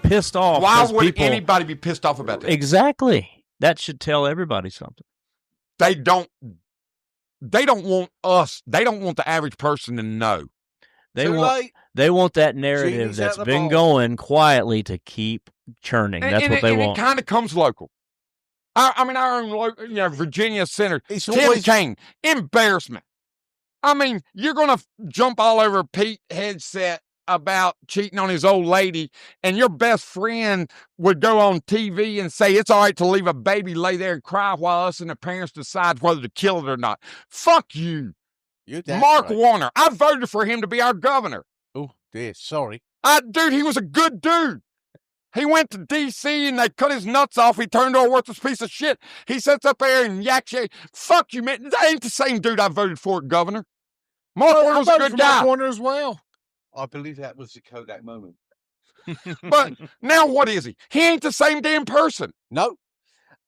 pissed off. Why would anybody be pissed off about that? Exactly. That should tell everybody something. They don't want us. They don't want the average person to know. They want that narrative that's been going quietly to keep churning. That's what they want. It kind of comes local. I mean, our own local, Virginia Senator, Tim Kaine, embarrassment. I mean, you're going to jump all over Pete Hegseth about cheating on his old lady, and your best friend would go on TV and say it's all right to leave a baby lay there and cry while us and the parents decide whether to kill it or not. Fuck you. Mark Warner. I voted for him to be our governor. Oh, dear. Sorry. Dude, he was a good dude. He went to D.C. and they cut his nuts off. He turned into a worthless piece of shit. He sits up there and yaks you. Fuck you, man. That ain't the same dude I voted for, governor. Mark Warner was a good guy. Mark Warner as well. I believe that was the Kodak moment. But now what is he? He ain't the same damn person. No.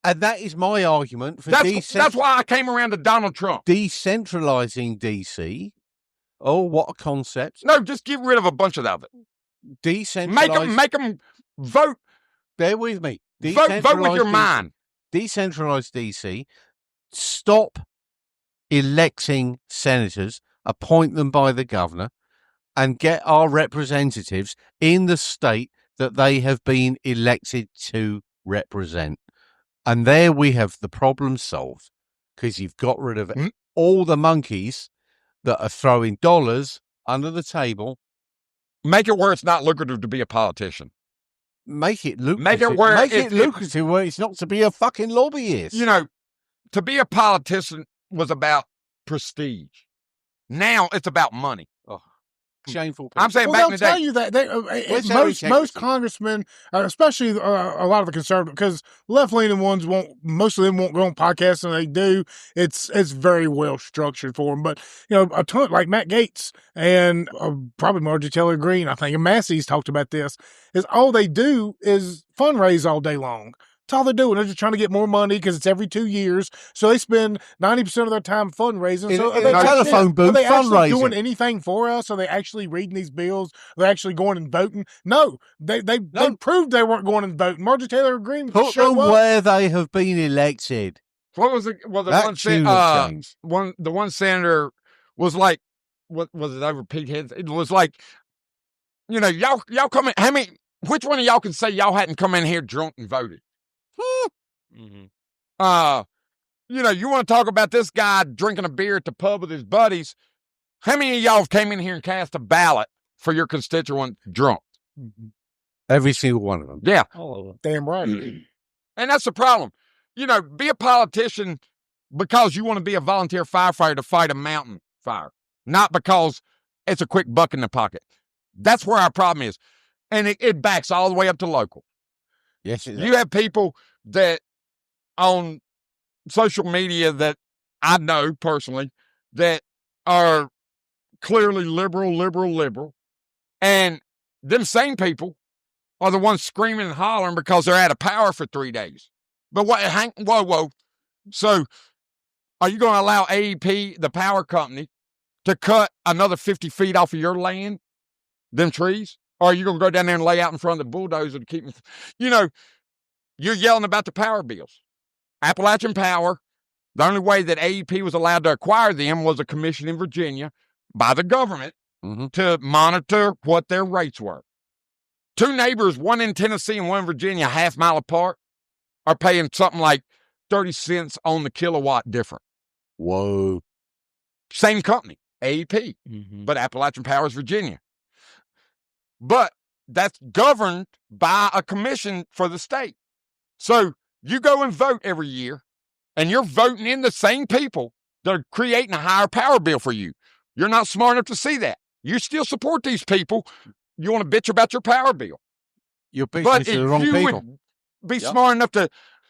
And that is my argument for that's why I came around to Donald Trump. Decentralizing D.C. Oh, what a concept. No, just get rid of a bunch of that. Decentralize. Make them vote. Bear with me. Vote with your mind. Decentralize D.C. Stop electing senators, appoint them by the governor, and get our representatives in the state that they have been elected to represent. And there we have the problem solved, because you've got rid of all the monkeys that are throwing dollars under the table. Make it where it's not lucrative to be a politician. Make it lucrative. Make it lucrative where it's not to be a fucking lobbyist. To be a politician was about prestige. Now it's about money. Oh, shameful. I'm saying back in the day. They'll tell you that most congressmen, especially a lot of the conservative, because left-leaning ones most of them won't go on podcasts, and they do. It's very well structured for them. But, a ton, like Matt Gaetz and probably Marjorie Taylor Greene, I think, and Massey's talked about this, is all they do is fundraise all day long. That's all they're doing. They're just trying to get more money because it's every 2 years. So they spend 90% of their time fundraising. In a telephone booth, are they fundraising. Actually doing anything for us? Are they actually reading these bills? Are they actually going and voting? No. They proved they weren't going and voting. Marjorie Taylor Greene put them where they have been elected. What was it? Well, the one senator was like, what was it over Pete Hegseth? It was like, y'all come in. Which one of y'all can say y'all hadn't come in here drunk and voted? Mm-hmm. You want to talk about this guy drinking a beer at the pub with his buddies? How many of y'all came in here and cast a ballot for your constituent drunk? Mm-hmm. Every single one of them. Yeah. All of them. Damn right. And that's the problem. Be a politician because you want to be a volunteer firefighter to fight a mountain fire, not because it's a quick buck in the pocket. That's where our problem is. And it backs all the way up to local. Yes, it does. You have people that on social media that I know personally that are clearly liberal, and them same people are the ones screaming and hollering because they're out of power for 3 days. But whoa. So are you going to allow AEP, the power company, to cut another 50 feet off of your land, them trees? Or are you going to go down there and lay out in front of the bulldozer to keep them? You're yelling about the power bills. Appalachian Power, the only way that AEP was allowed to acquire them was a commission in Virginia by the government to monitor what their rates were. Two neighbors, one in Tennessee and one in Virginia, half mile apart, are paying something like 30 cents on the kilowatt different. Whoa. Same company, AEP, but Appalachian Power is Virginia. But that's governed by a commission for the state. So you go and vote every year, and you're voting in the same people that are creating a higher power bill for you. You're not smart enough to see that. You still support these people. You want to bitch about your power bill. You're bitching to the wrong people. But if you would be smart enough to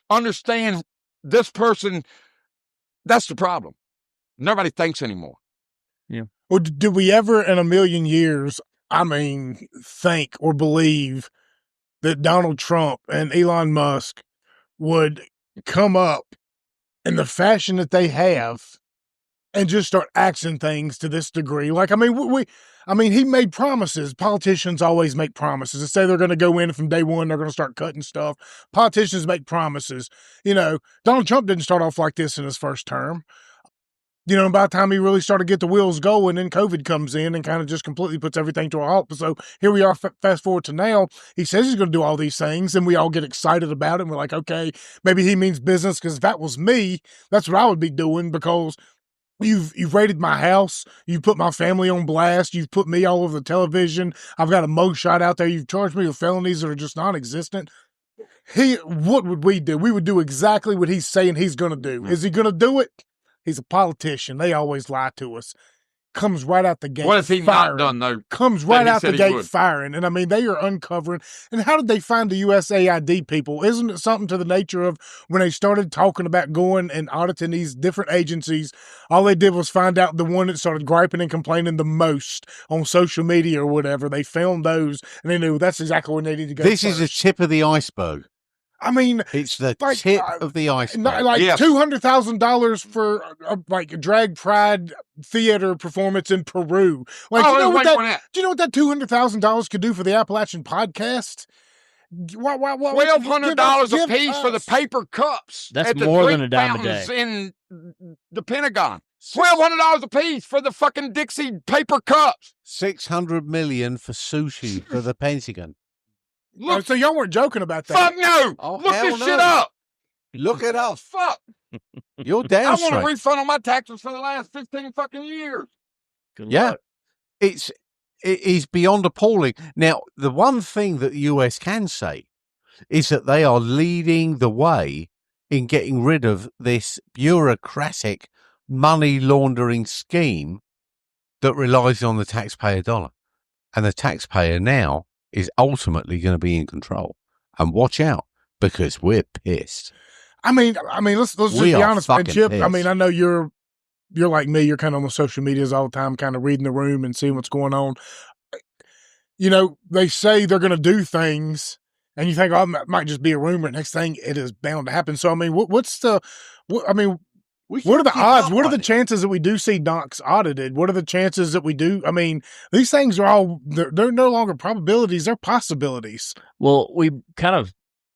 understand this person, that's the problem. Nobody thinks anymore. Yeah. Well, did we ever in a million years, think or believe that Donald Trump and Elon Musk would come up in the fashion that they have and just start axing things to this degree? Like, I mean, he made promises. Politicians always make promises. They say they're going to go in from day one, they're going to start cutting stuff. Politicians make promises. Donald Trump didn't start off like this in his first term. By the time he really started to get the wheels going, then COVID comes in and kind of just completely puts everything to a halt. So here we are, fast forward to now. He says he's going to do all these things, and we all get excited about it. And we're like, okay, maybe he means business, because if that was me, that's what I would be doing, because you've raided my house. You've put my family on blast. You've put me all over the television. I've got a mugshot out there. You've charged me with felonies that are just non-existent. What would we do? We would do exactly what he's saying he's going to do. Is he going to do it? He's a politician. They always lie to us. Comes right out the gate. What if he firing. not done, though? Comes right out the gate firing. And I mean, they are uncovering. And how did they find the USAID people? Isn't it something to the nature of when they started talking about going and auditing these different agencies, all they did was find out the one that started griping and complaining the most on social media or whatever. They filmed those, and they knew that's exactly where they needed to go. This is the tip of the iceberg. I mean, it's the tip of the iceberg. $200,000 for a drag pride theater performance in Peru. Do you know what that $200,000 could do for the Appalachian podcast? $1,200 a piece for the paper cups. That's more than a dime a day in the Pentagon. $1,200 a piece for the fucking Dixie paper cups. $600 million for sushi for the Pentagon. Look, so y'all weren't joking about that. Fuck no! Look this shit up! Look it up. Fuck! You're damn straight. I want a refund on my taxes for the last 15 fucking years. Good luck. It is beyond appalling. Now, the one thing that the US can say is that they are leading the way in getting rid of this bureaucratic money laundering scheme that relies on the taxpayer dollar. And the taxpayer now is ultimately going to be in control. And watch out, because we're pissed. I mean, let's just be honest, man, Chip. Pissed. I mean, I know you're like me. You're kind of on the social medias all the time, kind of reading the room and seeing what's going on. They say they're going to do things, and you think, oh, it might just be a rumor. Next thing, it is bound to happen. So, I mean, what are the odds? What are the chances that we do see docs audited? What are the chances that we do? I mean, these things are they're no longer probabilities, they're possibilities. Well, we kind of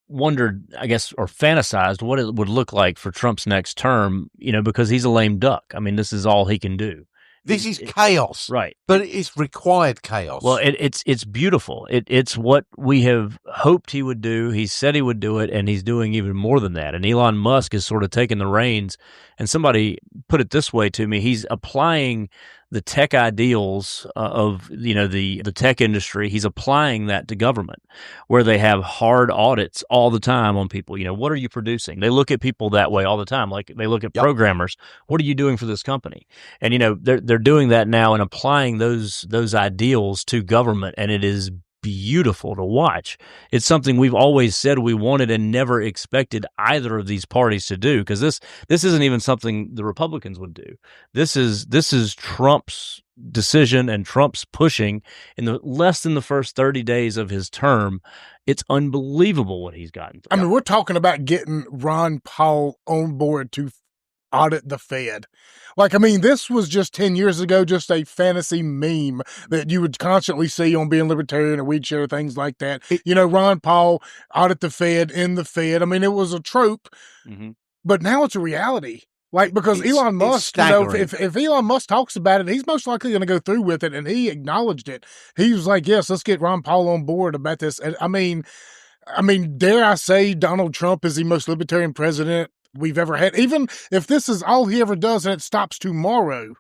wondered, I guess, or fantasized what it would look like for Trump's next term, because he's a lame duck. I mean, this is all he can do. This is chaos. Right. But it's required chaos. Well, it's beautiful. It's what we have hoped he would do. He said he would do it, and he's doing even more than that. And Elon Musk is sort of taking the reins. And somebody put it this way to me: he's applying the tech ideals of the tech industry. He's applying that to government, where they have hard audits all the time on people. What are you producing? They look at people that way all the time. Like they look at programmers. What are you doing for this company? And they're doing that now and applying those ideals to government, and it is beautiful to watch. It's something we've always said we wanted and never expected either of these parties to do, because this isn't even something the Republicans would do. This is Trump's decision and Trump's pushing in the less than the first 30 days of his term. It's unbelievable what he's gotten through. I mean, we're talking about getting Ron Paul on board to audit the Fed. This was just 10 years ago, just a fantasy meme that you would constantly see on Being Libertarian or Weed Share, things like that. Ron Paul audit the Fed in the Fed. I mean, it was a trope, but now it's a reality. Because Elon Musk, if Elon Musk talks about it, he's most likely going to go through with it, and he acknowledged it. He was like, yes, let's get Ron Paul on board about this. I mean, dare I say Donald Trump is the most libertarian president we've ever had. Even if this is all he ever does and it stops tomorrow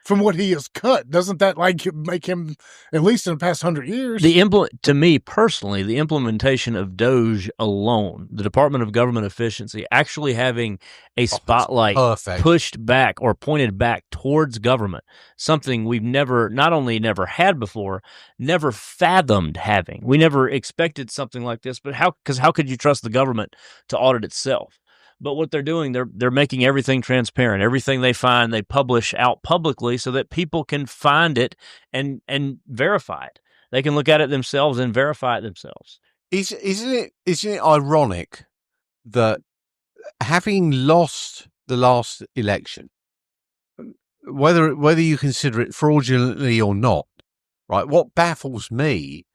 from what he has cut, doesn't that make him, at least in the past 100 years? To me personally, the implementation of DOGE alone, the Department of Government Efficiency, actually having a spotlight pushed back or pointed back towards government, something we've not only never had before, never fathomed having. We never expected something like this, but how could you trust the government to audit itself? But what they're doing, they're making everything transparent. Everything they find, they publish out publicly so that people can find it and verify it. They can look at it themselves and verify it themselves. Isn't it ironic that having lost the last election, whether you consider it fraudulently or not, right? What baffles me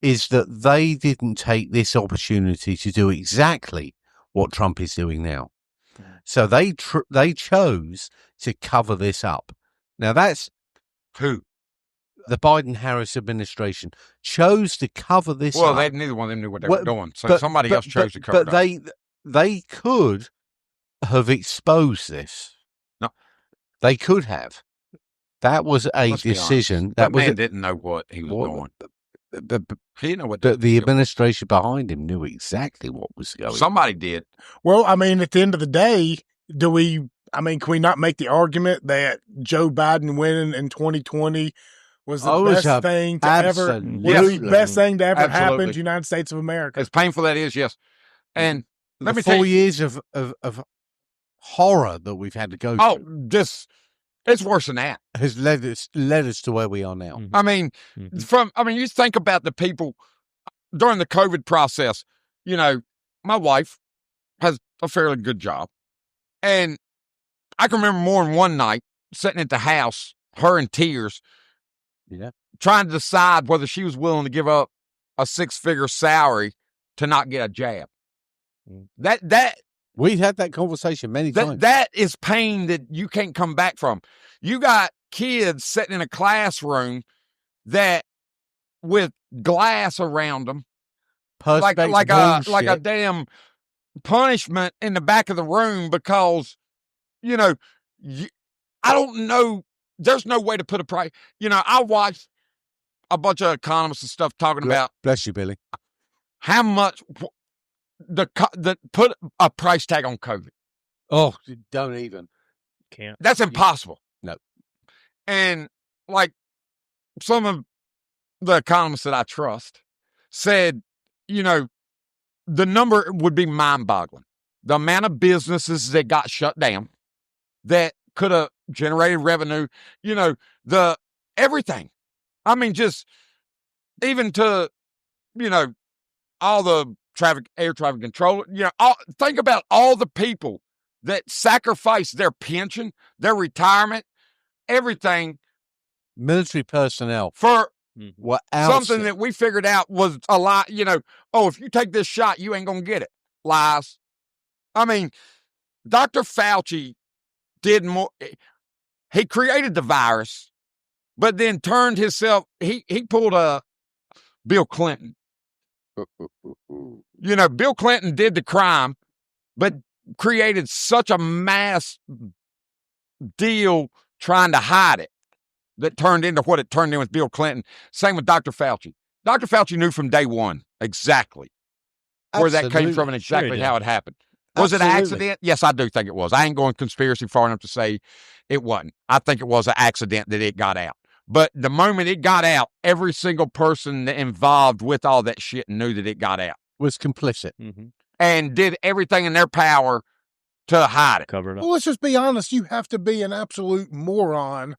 is that they didn't take this opportunity to do exactly what Trump is doing now. So they chose to cover this up. Now that's Who? the Biden-Harris administration chose to cover this up. Well, neither one of them knew what they were doing. So somebody else chose to cover it up. But they could have exposed this. No. They could have. That was a decision. That man didn't know what he was doing. He didn't know what the administration behind him knew exactly what was going on. Somebody did. Well, I mean, at the end of the day, can we not make the argument that Joe Biden winning in 2020 was the best thing to ever happen to the United States of America? As painful that is, yes. And let me 4 years of horror that we've had to go through. Oh, it's worse than that. Has led us to where we are now. I mean, you think about the people during the COVID process. You know, my wife has a fairly good job, and I can remember more than one night sitting at the house, her in tears, trying to decide whether she was willing to give up a 6-figure salary to not get a jab. That we've had that conversation many times. That is pain that you can't come back from. You got kids sitting in a classroom that with glass around them, like a damn punishment in the back of the room because, I don't know. There's no way to put a price. I watched a bunch of economists and stuff talking about. Bless you, Billy. How much put a price tag on COVID. Oh, don't even. Can't. That's impossible. No. And like some of the economists that I trust said, the number would be mind-boggling. The amount of businesses that got shut down that could have generated revenue, the everything. I mean, just even to, all the air traffic control, think about all the people that sacrificed their pension, their retirement, everything. Military personnel for something something that we figured out was a lie. If you take this shot, you ain't going to get it. Lies. I mean, Dr. Fauci did more. He created the virus, but then turned himself. He pulled a Bill Clinton. Bill Clinton did the crime, but created such a mass deal trying to hide it that turned into what it turned in with Bill Clinton. Same with Dr. Fauci. Dr. Fauci knew from day one exactly where that came from and exactly how it happened. Was it an accident? Yes, I do think it was. I ain't going conspiracy far enough to say it wasn't. I think it was an accident that it got out. But the moment it got out, every single person involved with all that shit knew that it got out. Was complicit. And did everything in their power to hide it. Cover it up. Well, let's just be honest. You have to be an absolute moron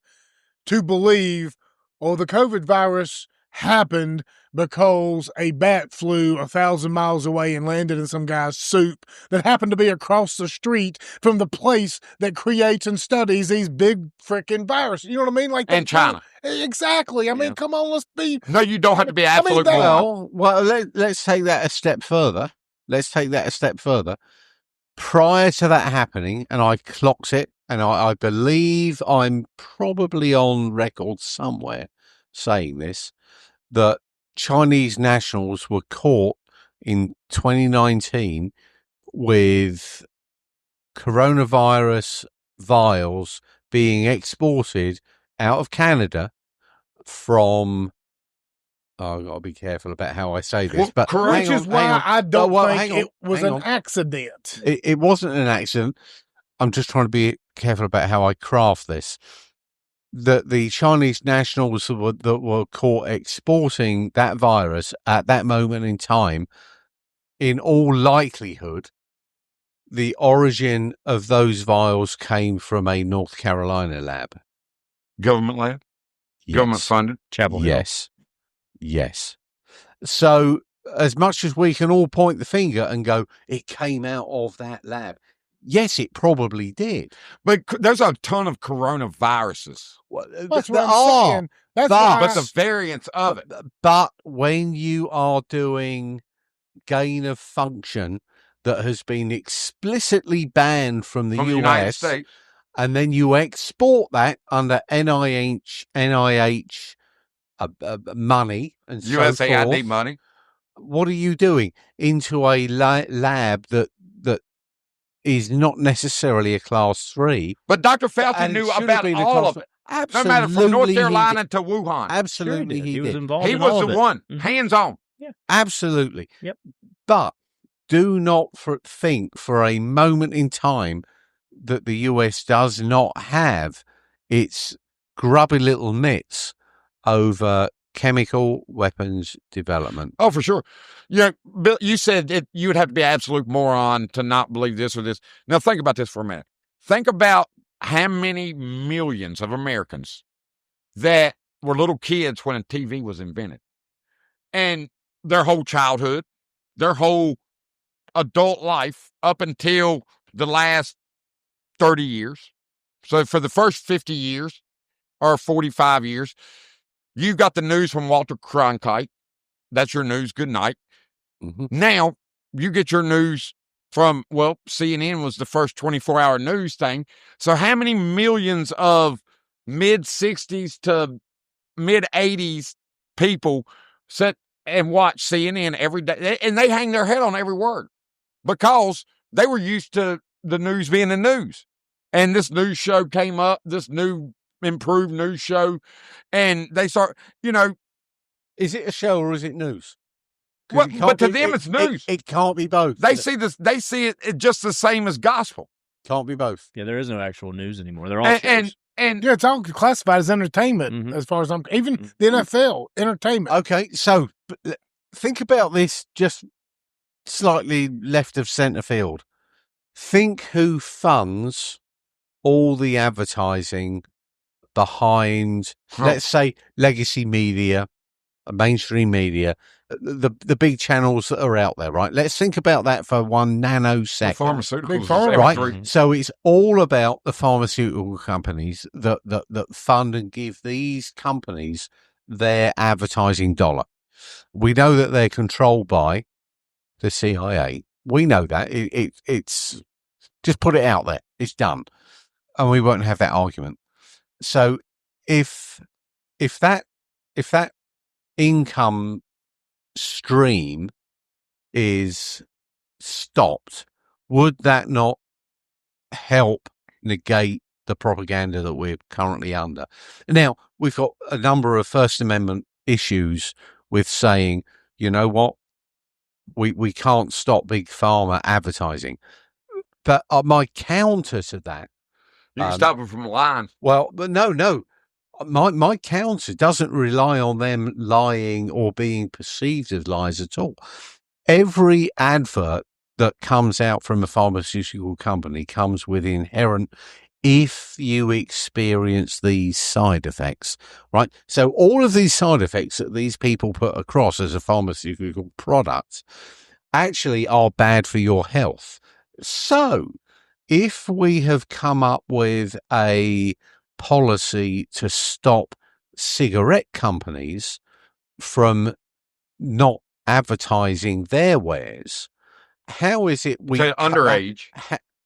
to believe, the COVID virus happened because a bat flew 1,000 miles away and landed in some guy's soup that happened to be across the street from the place that creates and studies these big freaking viruses. You know what I mean? Like in China. Exactly. I mean, come on, let's be. No, you don't have to be absolute moron. Well, let's take that a step further. Prior to that happening, and I clocked it, and I believe I'm probably on record somewhere saying this, that Chinese nationals were caught in 2019 with coronavirus vials being exported out of Canada from. I've got to be careful about how I say this, but which is why I don't think it was an accident. It wasn't an accident. I'm just trying to be careful about how I craft this. The Chinese nationals that were caught exporting that virus at that moment in time, in all likelihood, the origin of those vials came from a North Carolina lab. Government lab? Yes. Government funded? Chapel Hill. Yes. So as much as we can all point the finger and go, it came out of that lab, Yes, it probably did. But there's a ton of coronaviruses. Well, That's there what I'm are, saying. That's but- But the variants of it. But when you are doing gain of function that has been explicitly banned from the From US, the United States. and then you export that under NIH money and so USA forth, ID money. what are you doing into a lab that is not necessarily a class 3? But Dr. Fauci And it knew should have about been a all class of it. No Absolutely, matter from North he Carolina did. to Wuhan. Absolutely, He did. was involved. He in was all the of it. one, Mhm. hands on. Absolutely. Yep. But do not think for a moment in time that the US does not have its grubby little mitts over chemical weapons development. Oh, for sure. Yeah, Bill, you said you would have to be an absolute moron to not believe this or this. Now, think about this for a minute. Think about how many millions of Americans that were little kids when a TV was invented. And their whole childhood, their whole adult life up until the last 30 years. So for the first 50 years or 45 years, you got the news from Walter Cronkite. That's your news. Good night. Mm-hmm. Now you get your news from, well, CNN was the first 24-hour news thing. So how many millions of mid 60s to mid 80s people sit and watch CNN every day? And they hang their head on every word because they were used to the news being the news. And this news show came up, this new improved news show, and they start, Is it a show or is it news? Well, but to them, it's news. It can't be both. They see this. They see it just the same as gospel. Can't be both. Yeah, there is no actual news anymore. They're all shows. And yeah, it's all classified as entertainment Mhm. as far as I'm. Even the NFL entertainment. Okay, so think about this just slightly left of centre field. Think who funds all the advertising behind, let's say, legacy media, mainstream media, the big channels that are out there, right? Let's think about that for 1 nanosecond. Pharmaceuticals, Big pharma. Right, every- so it's all about the pharmaceutical companies that fund and give these companies their advertising dollar. We know that they're controlled by the CIA. We know that it's just put it out there. It's done, and we won't have that argument. So if that income stream is stopped, would that not help negate the propaganda that we're currently under? Now, we've got a number of First Amendment issues with saying, you know what, we can't stop Big Pharma advertising. But my counter to that, you can stop them from lying. well, but no. My counter doesn't rely on them lying or being perceived as lies at all. Every advert that comes out from a pharmaceutical company comes with inherent, if you experience these side effects, right? So all of these side effects that these people put across as a pharmaceutical product actually are bad for your health. So if we have come up with a policy to stop cigarette companies from not advertising their wares, how is it we To underage.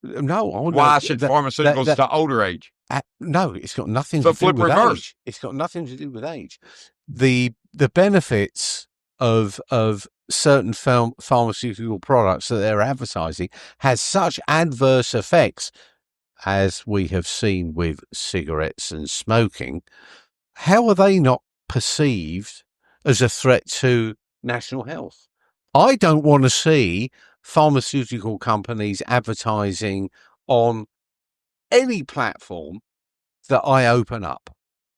No, Why should pharmaceuticals to older age? no, it's got nothing So to do flip with reverse. age. It's got nothing to do with age. The benefits of certain pharmaceutical products that they're advertising has such adverse effects, as we have seen with cigarettes and smoking. How are they not perceived as a threat to national health? I don't want to see pharmaceutical companies advertising on any platform that I open up.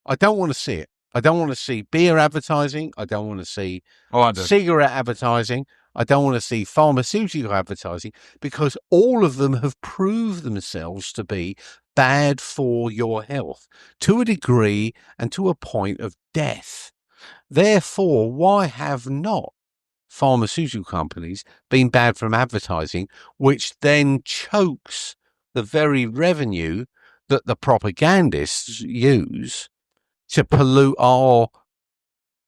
I don't want to see it. I don't want to see beer advertising. I don't want to see cigarette advertising. I don't want to see pharmaceutical advertising, because all of them have proved themselves to be bad for your health to a degree and to a point of death. Therefore, why have not pharmaceutical companies been banned from advertising, which then chokes the very revenue that the propagandists use to pollute our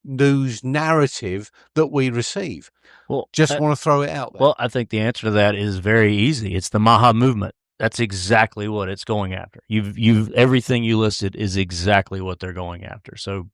news narrative that we receive. Well, just want to throw it out there. Well, I think the answer to that is very easy. It's the Maha movement. That's exactly what it's going after. You've everything you listed is exactly what they're going after. So,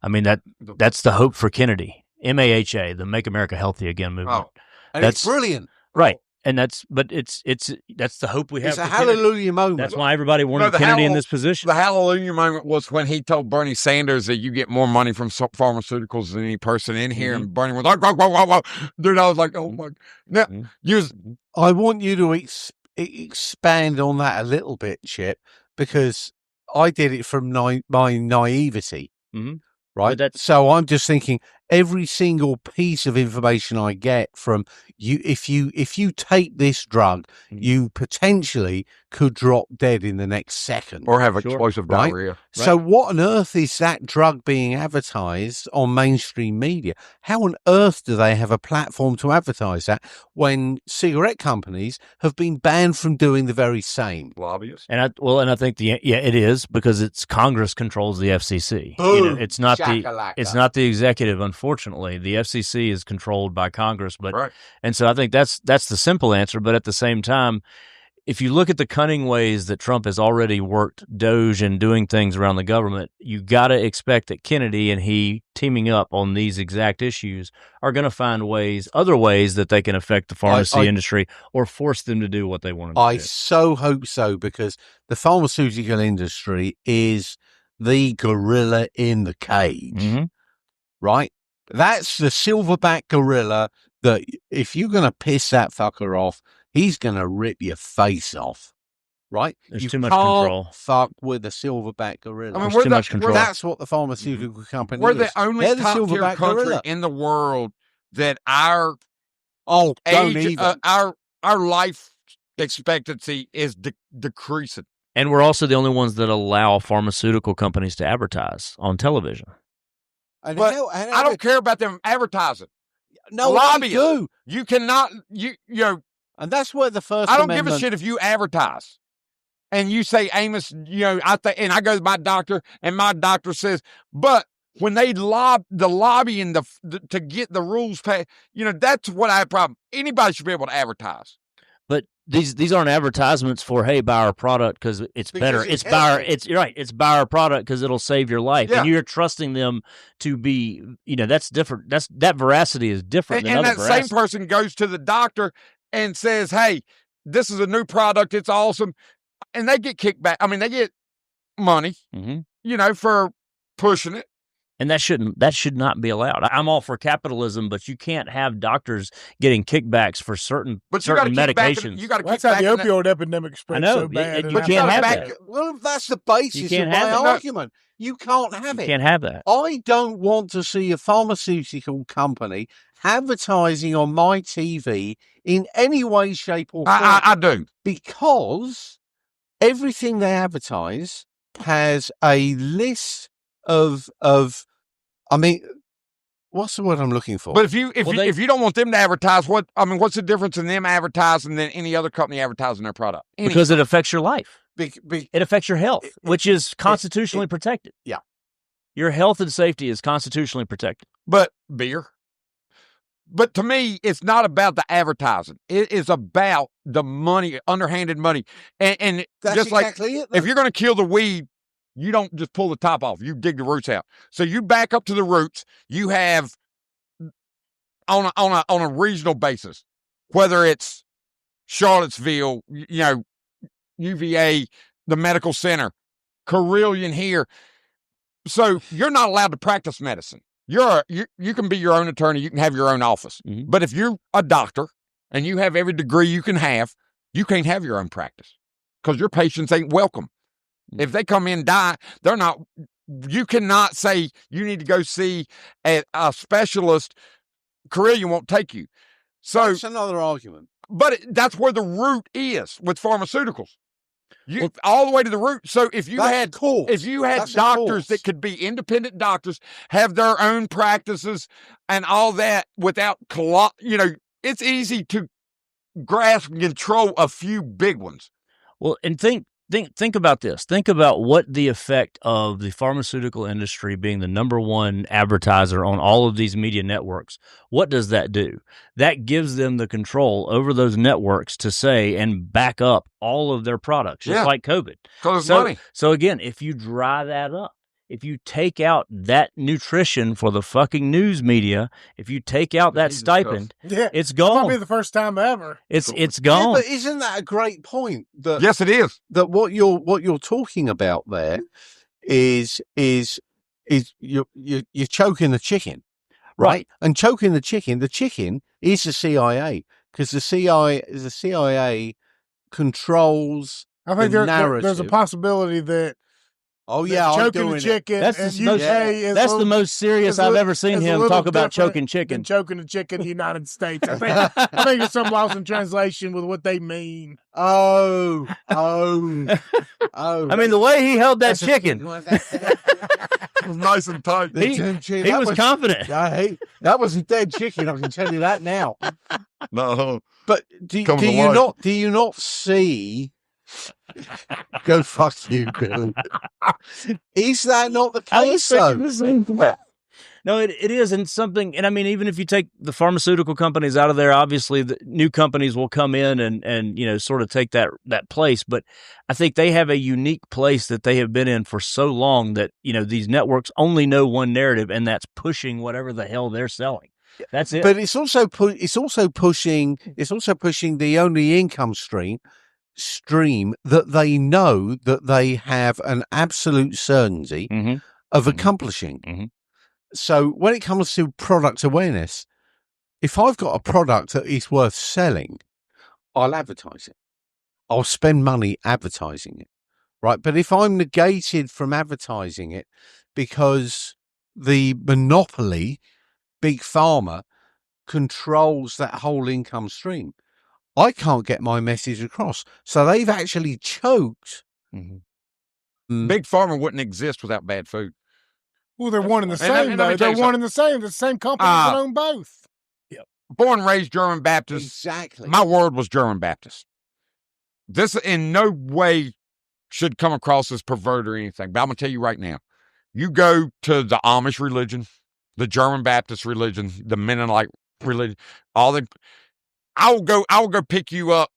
I mean that's the hope for Kennedy. MAHA, the Make America Healthy Again movement. Oh, and that's, it's brilliant, right? And that's the hope we have. It's a hallelujah moment. That's why everybody wanted Kennedy in this position. The hallelujah moment was when he told Bernie Sanders that you get more money from pharmaceuticals than any person in here, and Bernie was like, whoa. Dude, I was like, oh my. Now, I want you to expand on that a little bit, Chip, because I did it from my naivety. Right. So I'm just thinking every single piece of information I get from you, if you take this drug, you potentially could drop dead in the next second. Or have explosive diarrhea. Right? So what on earth is that drug being advertised on mainstream media? How on earth do they have a platform to advertise that when cigarette companies have been banned from doing the very same? Lobbyists. And I think it is because it's Congress controls the FCC. Boom. It's not the executive. Unfortunately, the FCC is controlled by Congress, and so I think that's the simple answer. But at the same time, if you look at the cunning ways that Trump has already worked Doge and doing things around the government, you got to expect that Kennedy and he teaming up on these exact issues are going to find other ways that they can affect the pharmacy industry or force them to do what they want to do. I so hope so, because the pharmaceutical industry is the gorilla in the cage, right? That's the silverback gorilla that if you're going to piss that fucker off, he's going to rip your face off, right? There's too much control. Fuck with the silverback gorilla. I mean, there's too much control. That's what the pharmaceutical company is. We're the only top-tier country in the world that our life expectancy is decreasing. And we're also the only ones that allow pharmaceutical companies to advertise on television. But I don't care about them advertising. No, lobbyists. They do. You cannot, you know. And that's where the First Amendment. I don't give a shit if you advertise. And you say, Amos, and I go to my doctor, and my doctor says, but when they lobbying to get the rules passed, that's what I have a problem. Anybody should be able to advertise. But these aren't advertisements for, hey, buy our product because it's better. You're right. It's buy our product because it'll save your life. Yeah. And you're trusting them to be, that's different. That veracity is different than other veracity. And that same person goes to the doctor and says, hey, this is a new product. It's awesome. And they get kickback. I mean, they get money, for pushing it. And that should not be allowed. I'm all for capitalism, but you can't have doctors getting kickbacks for certain medications. That's how the opioid epidemic spread so bad. You can't have that. Well, that's the basis of my argument. You can't have it. You can't have that. I don't want to see a pharmaceutical company advertising on my TV in any way, shape, or form. I do. Because everything they advertise has a list of I mean, what's the word I'm looking for? But if you don't want them to advertise, what's the difference in them advertising than any other company advertising their product? Because it affects your life. It affects your health, which is constitutionally protected. Yeah. Your health and safety is constitutionally protected. But to me, it's not about the advertising. It is about the money, underhanded money. And that's just exactly it. If you're going to kill the weed, you don't just pull the top off. You dig the roots out. So you back up to the roots. You have on a regional basis, whether it's Charlottesville, UVA, the medical center, Carilion here. So you're not allowed to practice medicine. You can be your own attorney. You can have your own office. Mm-hmm. But if you're a doctor and you have every degree you can have, you can't have your own practice because your patients ain't welcome. If they come in and die, they're not. You cannot say you need to go see a specialist. Carilion won't take you. So that's another argument. But that's where the root is with pharmaceuticals. All the way to the root. So if you had doctors that could be independent doctors, have their own practices and all that without, it's easy to grasp and control a few big ones. Well, and think about this. Think about what the effect of the pharmaceutical industry being the number one advertiser on all of these media networks. What does that do? That gives them the control over those networks to say and back up all of their products, just like COVID. Because money. So again, if you dry that up, if you take out that nutrition for the fucking news media, if you take out that stipend, it's gone. It might be the first time ever. It's gone. Yeah, but isn't that a great point? That, yes, it is. That what you're talking about there is you're choking the chicken, right? And choking the chicken is the CIA, because the CIA controls. I think there's a possibility that. Oh yeah, choking the chicken. That's the most serious I've ever seen him talk about choking chicken. Choking the chicken in the United States. I think there's some loss in translation with what they mean. Oh. I mean, the way he held that chicken. It was nice and tight. He was confident. That was a dead chicken. I can tell you that now. No, but do you not see? Go fuck you, Billy. Is that not the case, though? No, it is, and something. And I mean, even if you take the pharmaceutical companies out of there, obviously the new companies will come in and sort of take that place. But I think they have a unique place that they have been in for so long that these networks only know one narrative, and that's pushing whatever the hell they're selling. That's it. But it's also pushing the only income stream that they know that they have an absolute certainty of accomplishing. So when it comes to product awareness, if I've got a product that is worth selling, I'll advertise it. I'll spend money advertising it, right? But if I'm negated from advertising it because the monopoly, Big Pharma, controls that whole income stream, I can't get my message across. So they've actually choked. Big Pharma wouldn't exist without bad food. Well, they're one and the same, though. They're one and the same. The same company can own both. Yep. Born and raised German Baptist. Exactly. My word was German Baptist. This in no way should come across as pervert or anything. But I'm going to tell you right now. You go to the Amish religion, the German Baptist religion, the Mennonite religion, I will go pick you up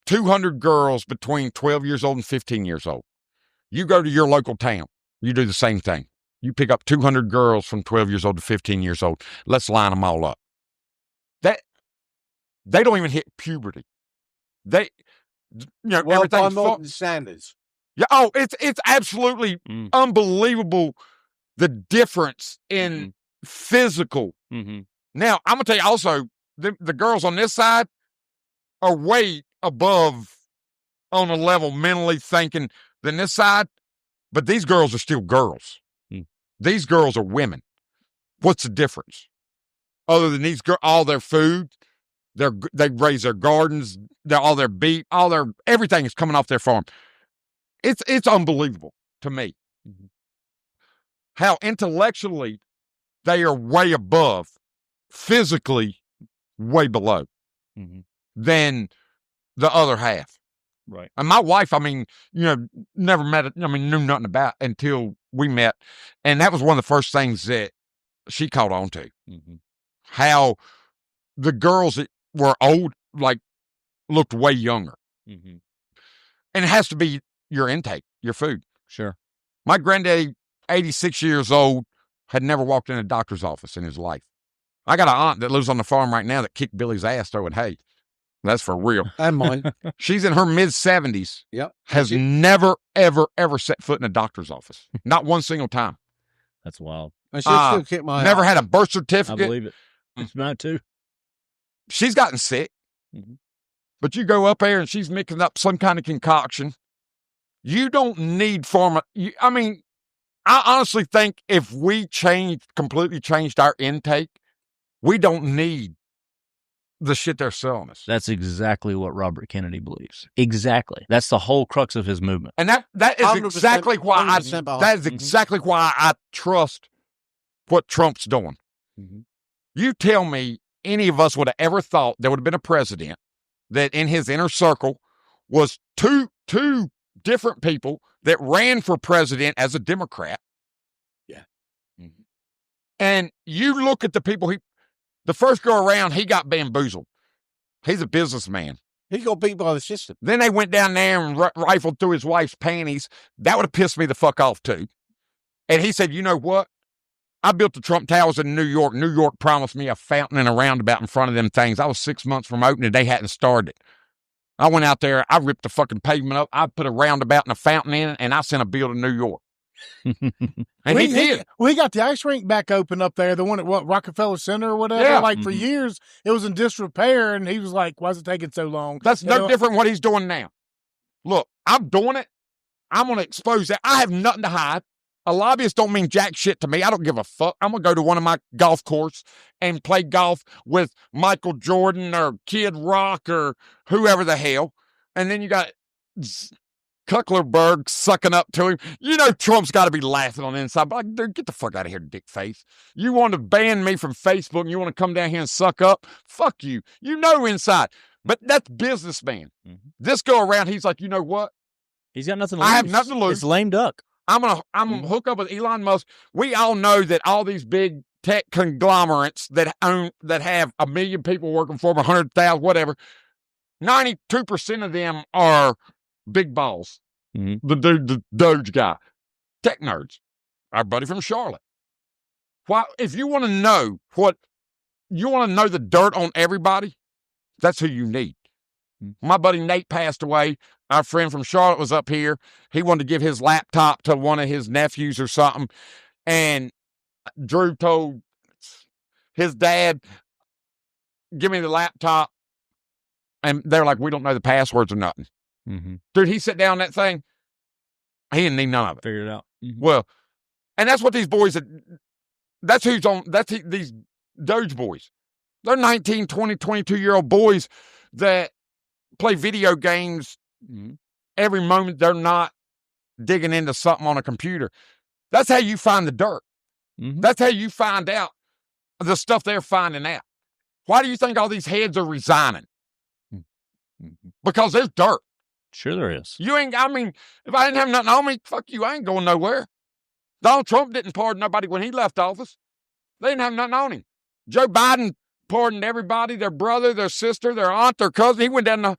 200 girls between 12 years old and 15 years old. You go to your local town. You do the same thing. You pick up 200 girls from 12 years old to 15 years old. Let's line them all up. They don't even hit puberty. Everything's by modern standards. Yeah. Oh, it's absolutely unbelievable the difference in physical. Now, I'm gonna tell you also, the girls on this side are way above on a level mentally thinking than this side, but these girls are still girls. These girls are women. What's the difference? Other than these girls, all their food, they raise their gardens, all their beef, everything is coming off their farm. It's unbelievable to me how intellectually they are way above, physically way below than the other half. Right. And my wife, never met it. Knew nothing about until we met. And that was one of the first things that she caught on to. How the girls that were old, looked way younger. And it has to be your intake, your food. Sure. My granddaddy, 86 years old, had never walked in a doctor's office in his life. I got an aunt that lives on the farm right now that kicked Billy's ass throwing hay. That's for real. And mine. She's in her mid-70s. Yep. Has never, ever, ever set foot in a doctor's office. Not one single time. That's wild. And she'll still kick my never ass. had a birth certificate. I believe it. It's mine too. She's gotten sick. But you go up there and she's mixing up some kind of concoction. You don't need I honestly think if we completely changed our intake, we don't need the shit they're selling us. That's exactly what Robert Kennedy believes. Exactly. That's the whole crux of his movement. And that is exactly why I trust what Trump's doing. You tell me any of us would have ever thought there would have been a president that in his inner circle was two different people that ran for president as a Democrat. Yeah. Mm-hmm. And you look at the people the first go around, he got bamboozled. He's a businessman. He got beat by the system. Then they went down there and rifled through his wife's panties. That would have pissed me the fuck off too. And he said, you know what? I built the Trump Towers in New York. New York promised me a fountain and a roundabout in front of them things. I was 6 months from opening. They hadn't started it. I went out there. I ripped the fucking pavement up. I put a roundabout and a fountain in it, and I sent a bill to New York. And he did. We got the ice rink back open up there, the one at Rockefeller Center or whatever. Yeah. Like for years, it was in disrepair, and he was like, "Why is it taking so long?" That's no different than what he's doing now. Look, I'm doing it. I'm going to expose that. I have nothing to hide. A lobbyist don't mean jack shit to me. I don't give a fuck. I'm going to go to one of my golf courses and play golf with Michael Jordan or Kid Rock or whoever the hell. And then you got Kucklerberg sucking up to him. You know Trump's got to be laughing on the inside. But like, dude, get the fuck out of here, dick face. You want to ban me from Facebook and you want to come down here and suck up? Fuck you. You know inside. But that's businessman. Mm-hmm. This go around, he's like, you know what? He's got nothing to lose. I have nothing to lose. It's lame duck. I'm gonna hook up with Elon Musk. We all know that all these big tech conglomerates that have 1 million people working for them, 100,000, whatever, 92% of them are big balls. Mm-hmm. The Doge guy, tech nerds. Our buddy from Charlotte. Why? If you want to know the dirt on everybody, that's who you need. Mm-hmm. My buddy Nate passed away. Our friend from Charlotte was up here. He wanted to give his laptop to one of his nephews or something. And Drew told his dad, give me the laptop. And they're like, we don't know the passwords or nothing. Mm-hmm. Dude, he sat down that thing. He didn't need none of it. Figured it out. Mm-hmm. Well, and that's what these boys, these Doge boys. They're 19, 20, 22-year-old boys that play video games. Every moment they're not digging into something on a computer. That's how you find the dirt. Mm-hmm. That's how you find out the stuff they're finding out. Why do you think all these heads are resigning? Mm-hmm. Because there's dirt. Sure there is. If I didn't have nothing on me, fuck you, I ain't going nowhere. Donald Trump didn't pardon nobody when he left office. They didn't have nothing on him. Joe Biden pardoned everybody, their brother, their sister, their aunt, their cousin. He went down to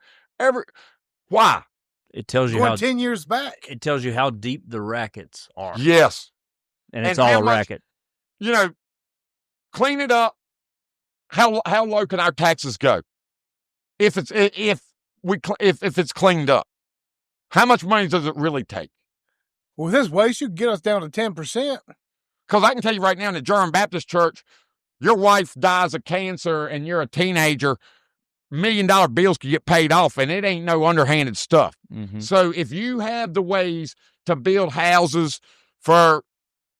why? It tells you how 10 years back. It tells you how deep the rackets are. Yes. And it's all a racket. Clean it up. How low can our taxes go? If it's cleaned up, how much money does it really take? Well, this way, you can get us down to 10%. Because I can tell you right now in the German Baptist Church, your wife dies of cancer and you're a teenager, $1 million bills can get paid off, and it ain't no underhanded stuff. Mm-hmm. So if you have the ways to build houses for,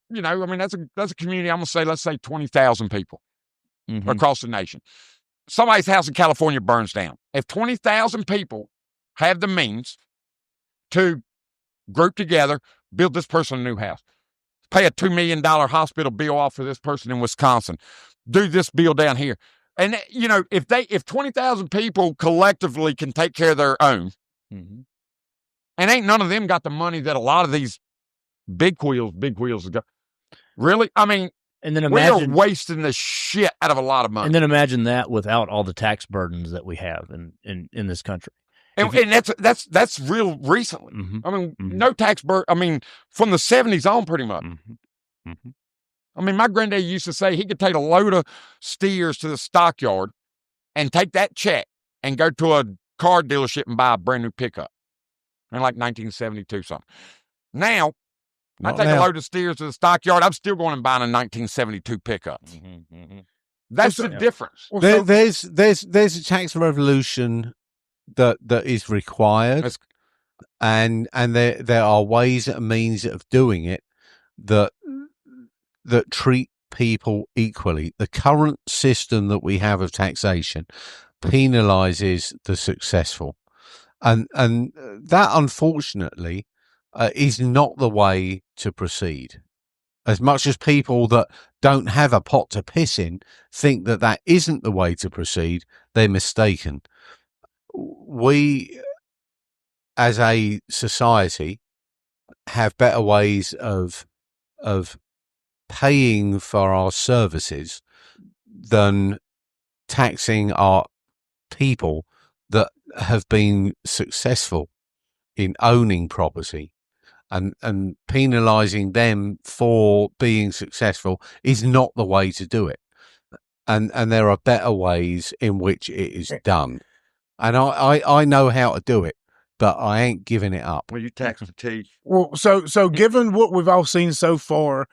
that's a community, I'm going to say, let's say 20,000 people across the nation. Somebody's house in California burns down. If 20,000 people have the means to group together, build this person a new house, pay a $2 million hospital bill off for this person in Wisconsin, do this bill down here. And, if 20,000 people collectively can take care of their own, and ain't none of them got the money that a lot of these big wheels have got. Really? And then we are wasting the shit out of a lot of money. And then imagine that without all the tax burdens that we have in this country. And that's real recently. Mm-hmm. No tax burden. From the 70s on, pretty much. Mm-hmm. Mm-hmm. My granddad used to say he could take a load of steers to the stockyard and take that check and go to a car dealership and buy a brand new pickup in like 1972 something. Now, I take a load of steers to the stockyard. I'm still going and buying a 1972 pickup. Mm-hmm, mm-hmm. That's the difference. There's a tax revolution that is required, and there are ways and means of doing it that treat people equally. The current system that we have of taxation penalizes the successful, and that unfortunately is not the way to proceed. As much as people that don't have a pot to piss in think that isn't the way to proceed, they're mistaken. We as a society, have better ways of paying for our services than taxing our people that have been successful in owning property, and penalising them for being successful is not the way to do it. And there are better ways in which it is done. And I know how to do it, but I ain't giving it up. Well, you tax fatigue. Well, so given what we've all seen so far,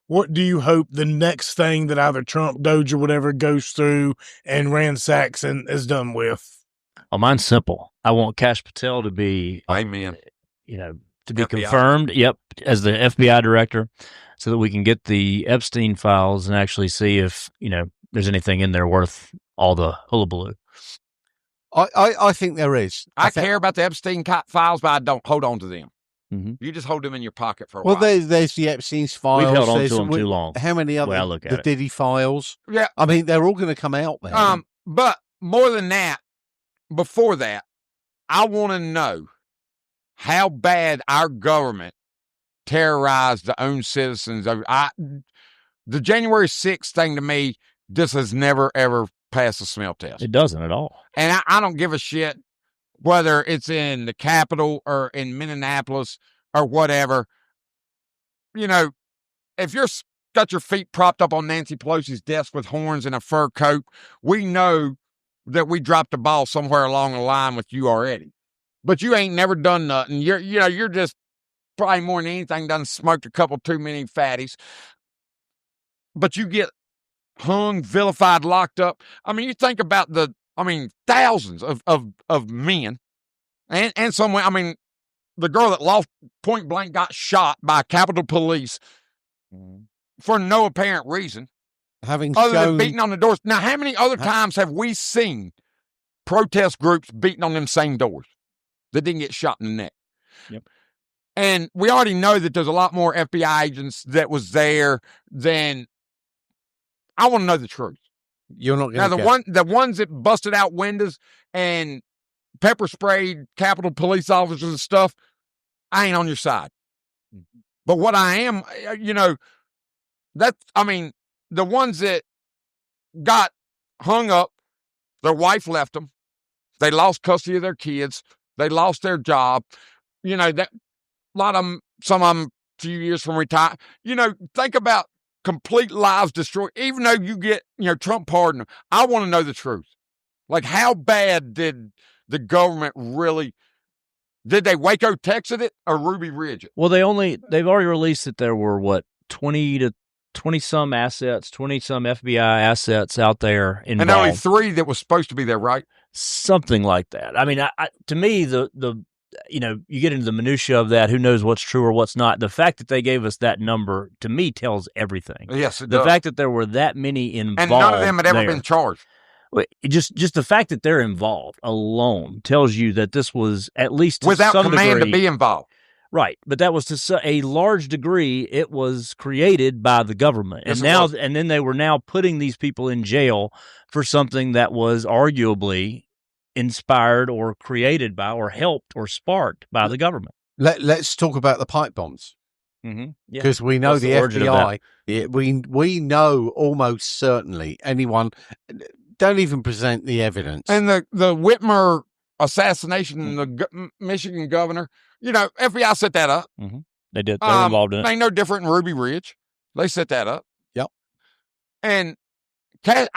what do you hope the next thing that either Trump, Doge, or whatever goes through and ransacks and is done with? Oh, mine's simple. I want Kash Patel to be, Amen. To be FBI. confirmed. Yep, as the FBI director, so that we can get the Epstein files and actually see if there's anything in there worth all the hullabaloo. I think there is. I care about the Epstein files, but I don't hold on to them. Mm-hmm. You just hold them in your pocket for a while. Well, there's the Epstein's files. We've held on to them too long. How many other? Way I look at the it. Diddy files. Yeah. I mean, they're all going to come out there. But more than that, before that, I want to know how bad our government terrorized the own citizens. The January 6th thing, to me, this has never, ever passed a smell test. It doesn't at all. And I don't give a shit whether it's in the Capitol or in Minneapolis or whatever. If you're got your feet propped up on Nancy Pelosi's desk with horns and a fur coat, we know that we dropped the ball somewhere along the line with you already. But you ain't never done nothing. You're just probably more than anything done smoked a couple too many fatties. But you get hung, vilified, locked up. I mean, you think about thousands of men and someone. I mean, the girl that lost point blank got shot by Capitol Police for no apparent reason, other than beating on the doors. Now, how many other times have we seen protest groups beating on them same doors that didn't get shot in the neck? Yep. And we already know that there's a lot more FBI agents that was there than. I want to know the truth. You're not going to the ones that busted out windows and pepper sprayed Capitol Police officers and stuff. I ain't on your side. But what I am, the ones that got hung up, their wife left them. They lost custody of their kids. They lost their job. That a lot of them, some of them, a few years from retire. Think about complete lives destroyed. Even though you get, Trump pardoned, I want to know the truth. Like, how bad did the government really? Did they Waco, Texas it, or Ruby Ridge it? Well, they've already released that there were 20 some assets, 20 some FBI assets out there involved. And only 3 that was supposed to be there, right? Something like that. I mean, to me, you get into the minutia of that. Who knows what's true or what's not? The fact that they gave us that number, to me, tells everything. Yes, it the does. fact that there were that many involved, and none of them had ever been charged. Just the fact that they're involved alone tells you that this was at least to without some command degree, to be involved. Right, but that was to a large degree. It was created by the government, yes, and then they were now putting these people in jail for something that was arguably inspired or created by or helped or sparked by the government. Let's talk about the pipe bombs. Because we know the FBI. We know almost certainly anyone. Don't even present the evidence. And the Whitmer assassination, the Michigan governor, FBI set that up. Mm-hmm. They did. They were involved in it. Ain't no different in Ruby Ridge. They set that up. Yep. And cat's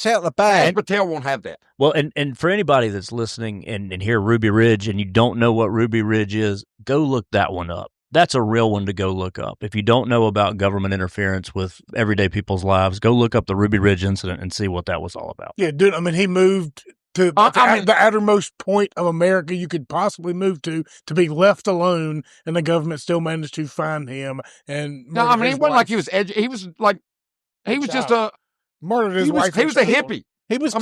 out the bag. Patel won't have that. Well, and for anybody that's listening and hear Ruby Ridge and you don't know what Ruby Ridge is, go look that one up. That's a real one to go look up. If you don't know about government interference with everyday people's lives, go look up the Ruby Ridge incident and see what that was all about. Yeah, dude. I mean, he moved to the outermost point of America you could possibly move to be left alone, and the government still managed to find him. And no, I mean, it wasn't like he was he was like he was just a murdered his wife. He was a hippie. He was. he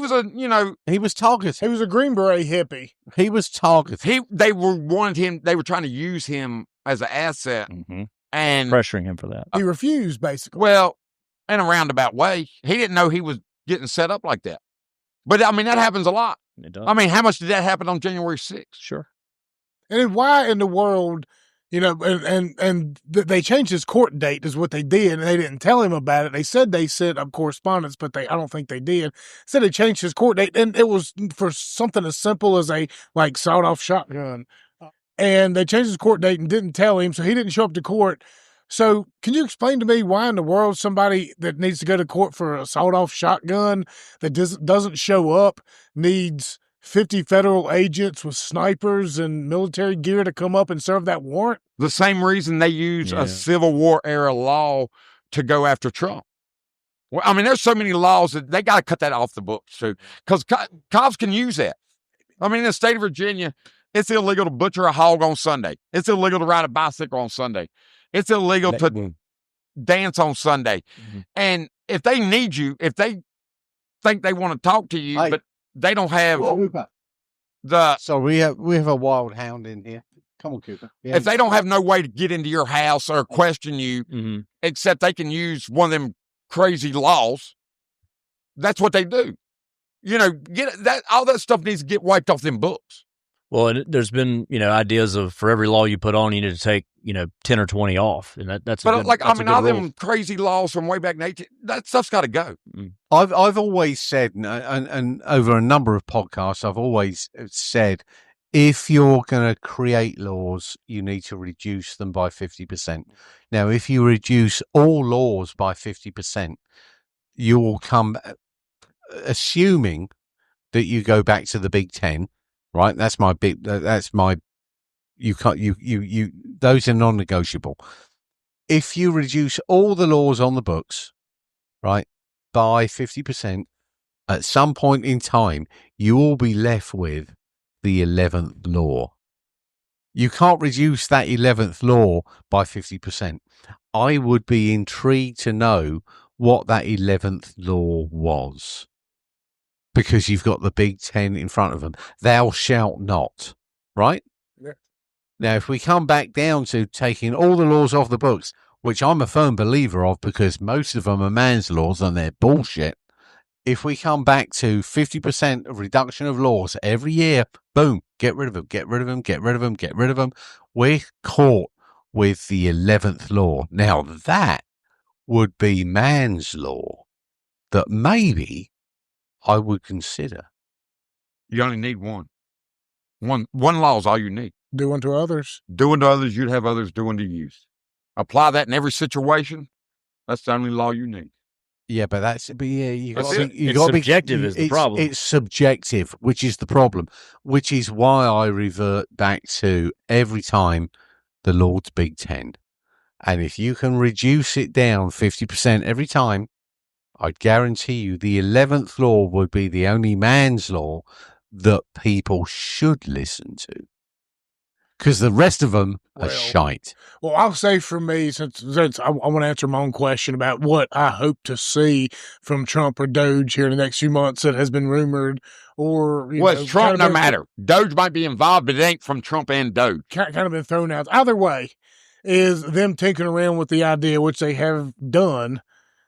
was a He was targeted. He was a Green Beret hippie. He was targeted. They were trying to use him as an asset and pressuring him for that. He refused, basically. Well, in a roundabout way, he didn't know he was getting set up like that. But I mean, that happens a lot. It does. I mean, how much did that happen on January 6th? Sure. And then why in the world, they changed his court date is what they did, and they didn't tell him about it. They said they sent up correspondence, but I don't think they did. Said they changed his court date, and it was for something as simple as a sawed-off shotgun. And they changed his court date and didn't tell him, so he didn't show up to court. So can you explain to me why in the world somebody that needs to go to court for a sawed-off shotgun that doesn't show up needs 50 federal agents with snipers and military gear to come up and serve that warrant? The same reason they use a Civil War era law to go after Trump. Well, I mean, there's so many laws that they got to cut that off the books too, because cops can use that. I mean, in the state of Virginia, it's illegal to butcher a hog on Sunday. It's illegal to ride a bicycle on Sunday. It's illegal to dance on Sunday. Mm-hmm. And if they need you, if they think they want to talk to you, but they don't have So we have a wild hound in here. Come on, Cooper. If they don't have no way to get into your house or question you, except they can use one of them crazy laws, that's what they do. All that stuff needs to get wiped off them books. Well, and there's been, ideas of for every law you put on, you need to take, 10 or 20 off. And that's all rule. them crazy laws from way back in 18, that stuff's got to go. I've always said, and over a number of podcasts, I've always said, if you're going to create laws, you need to reduce them by 50%. Now, if you reduce all laws by 50%, you will come, assuming that you go back to the Big Ten, right? Those are non-negotiable. If you reduce all the laws on the books, right, by 50%, at some point in time, you will be left with the 11th law. You can't reduce that 11th law by 50%. I would be intrigued to know what that 11th law was, because you've got the Big Ten in front of them. Thou shalt not, right? Yeah. Now, if we come back down to taking all the laws off the books, which I'm a firm believer of because most of them are man's laws and they're bullshit, if we come back to 50% of reduction of laws every year, boom, get rid of them, get rid of them, get rid of them, get rid of them, we're caught with the 11th law. Now, that would be man's law that maybe I would consider. You only need one. One law is all you need. Do unto others. Do unto others, you'd have others do unto you. Apply that in every situation. That's the only law you need. Yeah, but it's subjective is the problem. It's subjective, which is the problem, which is why I revert back to every time the Lord's Big Ten. And if you can reduce it down 50% every time, I guarantee you the 11th law would be the only man's law that people should listen to. Because the rest of them are shite. Well, I'll say for me, since I want to answer my own question about what I hope to see from Trump or Doge here in the next few months that has been rumored, or it's Trump, no matter. Doge might be involved, but it ain't from Trump and Doge. Kind of been thrown out. Either way, is them tinkering around with the idea, which they have done,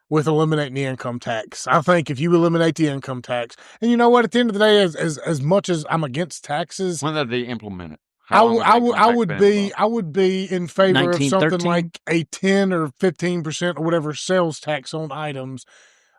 with eliminating the income tax. I think if you eliminate the income tax, and you know what, at the end of the day, as much as I'm against taxes, when did they implement it? I would be in favor of something like a 10 or 15% or whatever sales tax on items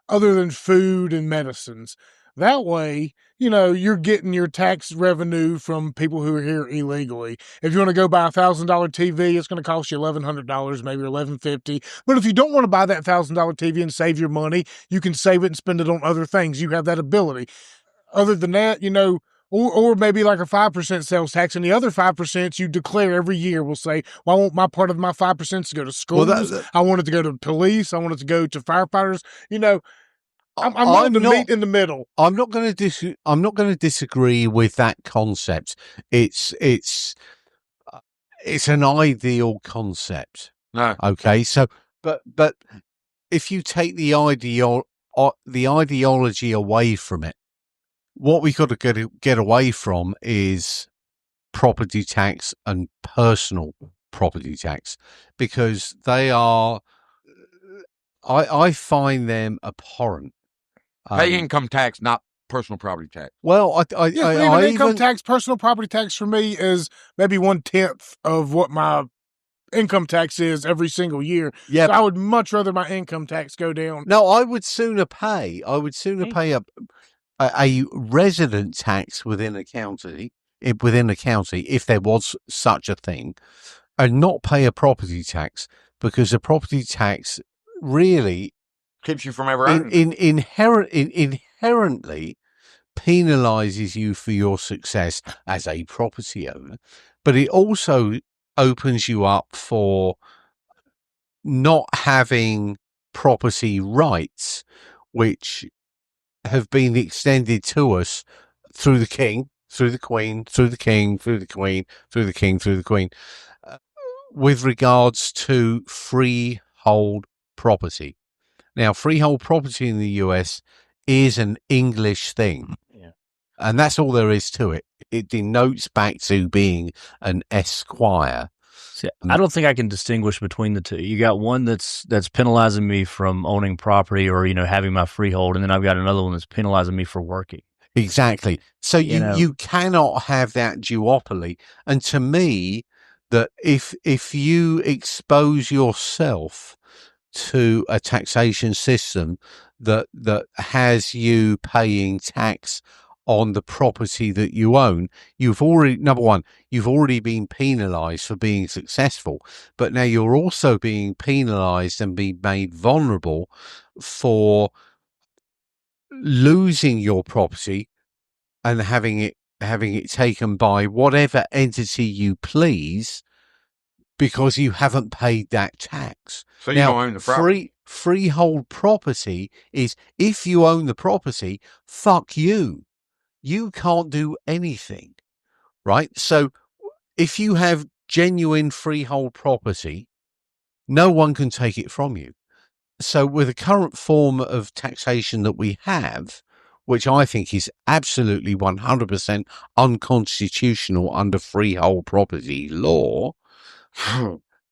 other than food and medicines. That way, you're getting your tax revenue from people who are here illegally. If you want to go buy a $1,000 TV, it's going to cost you $1,100, maybe $1,150. But if you don't want to buy that $1,000 TV and save your money, you can save it and spend it on other things. You have that ability. Other than that, or maybe like a 5% sales tax, and the other 5% you declare every year will say, well, I want my part of my 5% to go to schools. I want it to go to police. I want it to go to firefighters. I'm willing to meet in the middle. I'm not going to disagree with that concept. It's an ideal concept. No. Okay. So, but if you take the ideology away from it, what we got to get away from is property tax and personal property tax, because they are, I find them abhorrent. Pay income tax, not personal property tax. Well, even income tax, personal property tax for me is maybe 1/10 of what my income tax is every single year. Yeah, so I would much rather my income tax go down. No, I would sooner pay a resident tax within a county, if there was such a thing, and not pay a property tax, because a property tax really keeps you from ever owning. Inherently penalizes you for your success as a property owner, but it also opens you up for not having property rights, which have been extended to us through the king, through the queen, through the king, through the queen, through the king, through the queen, with regards to freehold property. Now, freehold property in the US is an English thing. Yeah. And that's all there is to it. It denotes back to being an esquire. See, I don't think I can distinguish between the two. You got one that's penalizing me from owning property or, having my freehold, and then I've got another one that's penalizing me for working. Exactly. So you cannot have that duopoly. And to me, that if you expose yourself to a taxation system that has you paying tax on the property that you own, you've already been penalized for being successful, but now you're also being penalized and being made vulnerable for losing your property and having it taken by whatever entity you please, because you haven't paid that tax. So you don't own the property. Freehold property is, if you own the property, fuck you. You can't do anything, right? So if you have genuine freehold property, no one can take it from you. So with the current form of taxation that we have, which I think is absolutely 100% unconstitutional under freehold property law,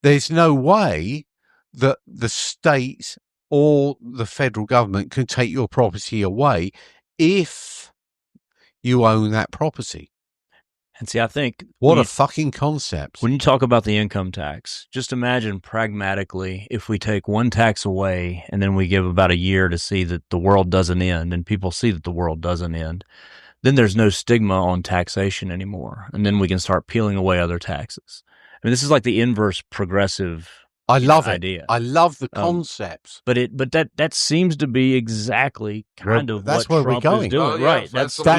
there's no way that the state or the federal government can take your property away if you own that property. And see, I think... What a fucking concept. When you talk about the income tax, just imagine pragmatically if we take one tax away and then we give about a year to see that the world doesn't end, and people see that the world doesn't end, then there's no stigma on taxation anymore. And then we can start peeling away other taxes. I mean, this is like the inverse progressive idea. I love the concepts. But that seems to be exactly kind of what Trump is doing. Oh, yeah, right.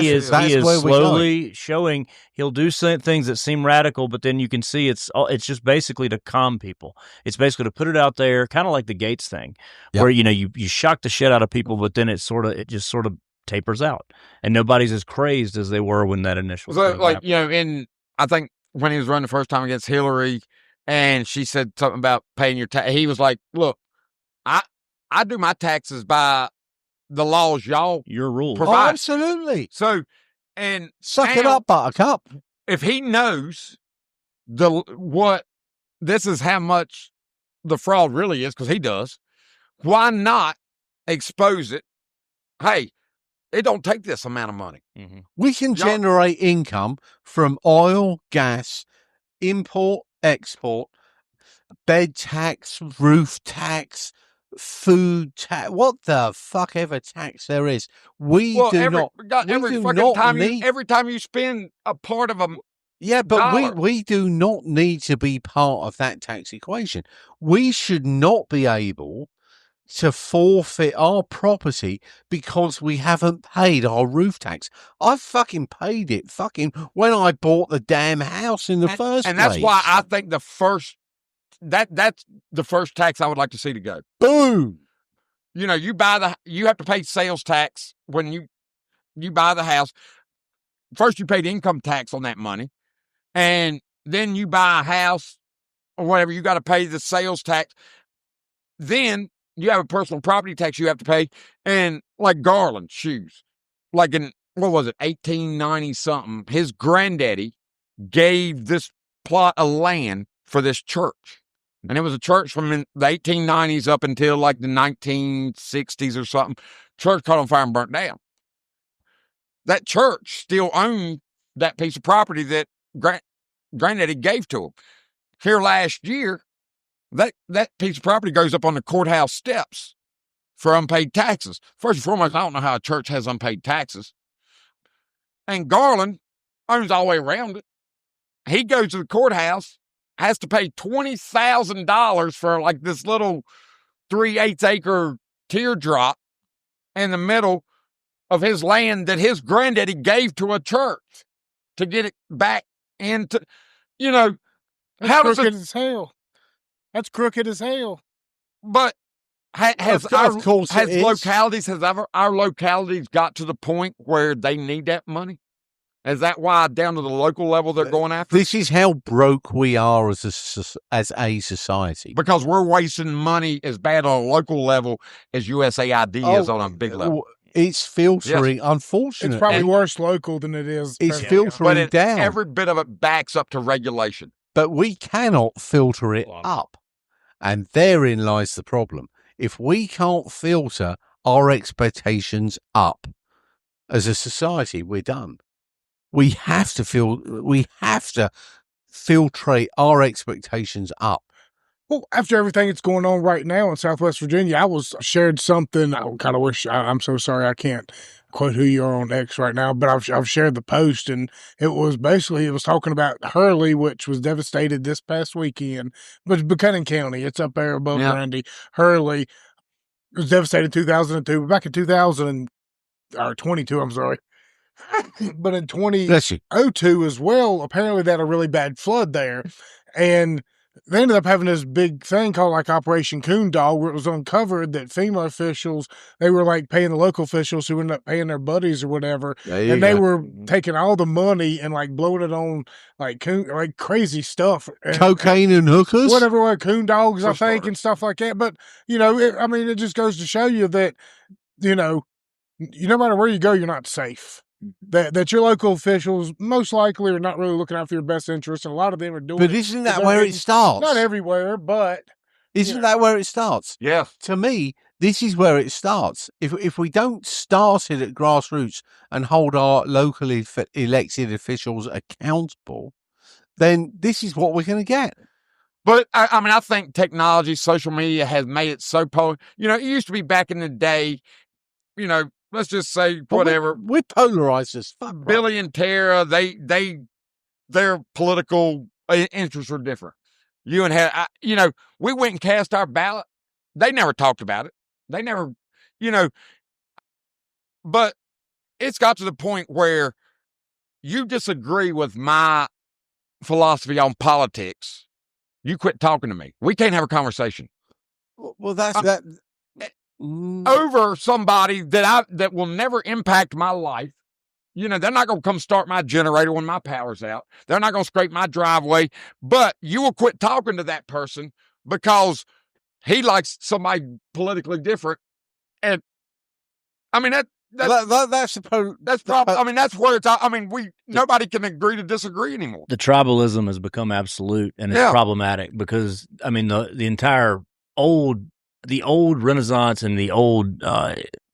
He is slowly showing he'll do things that seem radical, but then you can see it's just basically to calm people. It's basically to put it out there, kind of like the Gates thing, where you shock the shit out of people, but then it just sort of tapers out, and nobody's as crazed as they were when that initial thing happened. I think when he was running the first time against Hillary, and she said something about paying your tax, he was like, "Look, I do my taxes by the laws your rules provide." Oh, absolutely. So, and suck it up, Buttercup. If he knows this is how much the fraud really is, because he does, why not expose it? Hey, it don't take this amount of money. Mm-hmm. We can generate income from oil, gas, import, export, bed tax, roof tax, food tax, what the fuck ever tax there is. Every time you spend a part of a but we do not need to be part of that tax equation. We should not be able to forfeit our property because we haven't paid our roof tax. I fucking paid it when I bought the damn house in the first place. And that's why I think that's the first tax I would like to see to go. Boom. You have to pay sales tax when you buy the house. First you paid income tax on that money, and then you buy a house or whatever, you got to pay the sales tax. Then you have a personal property tax you have to pay. And like Garland's shoes, like in, 1890 something, his granddaddy gave this plot of land for this church. And it was a church from the 1890s up until like the 1960s or something. Church caught on fire and burnt down. that church still owned that piece of property that Granddaddy gave to him. Here last year, that piece of property goes up on the courthouse steps for unpaid taxes. First and foremost, I don't know how a church has unpaid taxes. And Garland owns all the way around it. He goes to the courthouse, has to pay $20,000 for like this little 3/8 acre teardrop in the middle of his land that his granddaddy gave to a church to get it back into, That's how crooked as hell. That's crooked as hell. But has our localities got to the point where they need that money? Is that why down to the local level they're going after? This is how broke we are as a society. Because we're wasting money as bad on a local level as USAID is on a big level. It's filtering, unfortunately. It's probably worse local than it is. It's filtering down. Every bit of it backs up to regulation. But we cannot filter it up. And therein lies the problem. If we can't filter our expectations up as a society, we're done. We have to filtrate our expectations up. Well, after everything that's going on right now in Southwest Virginia, I shared something. I kind of wish, I'm so sorry I can't quote who you are on X right now, but I've shared the post, and it was talking about Hurley, which was devastated this past weekend, but it's Buchanan County. It's up there above Randy. Hurley was devastated in 2002, but back in 2022, I'm sorry. But in 2002 as well, apparently they had a really bad flood there. And they ended up having this big thing called like Operation Coon Dog, where it was uncovered that FEMA officials, they were like paying the local officials who ended up paying their buddies or whatever. And they were taking all the money and like blowing it on like crazy stuff. Cocaine and hookers? Whatever, coon dogs, I think, and stuff like that. But, it just goes to show you that, no matter where you go, you're not safe. That your local officials most likely are not really looking out for your best interests, and a lot of them are doing. But isn't that where it starts? Not everywhere, but isn't that where it starts? Yeah. To me, this is where it starts. If we don't start it at grassroots and hold our locally elected officials accountable, then this is what we're going to get. But I think technology, social media has made it so it used to be back in the day, let's just say whatever. We're polarized as fuck. Billy and Tara, their political interests were different. We went and cast our ballot. They never talked about it. They never, but it's got to the point where you disagree with my philosophy on politics. You quit talking to me. We can't have a conversation. Well, that's that. Over somebody that will never impact my life. They're not going to come start my generator when my power's out. They're not going to scrape my driveway. But you will quit talking to that person because he likes somebody politically different. And that's probably. That's where it's. Nobody can agree to disagree anymore. The tribalism has become absolute, and it's problematic because the entire the old Renaissance and the old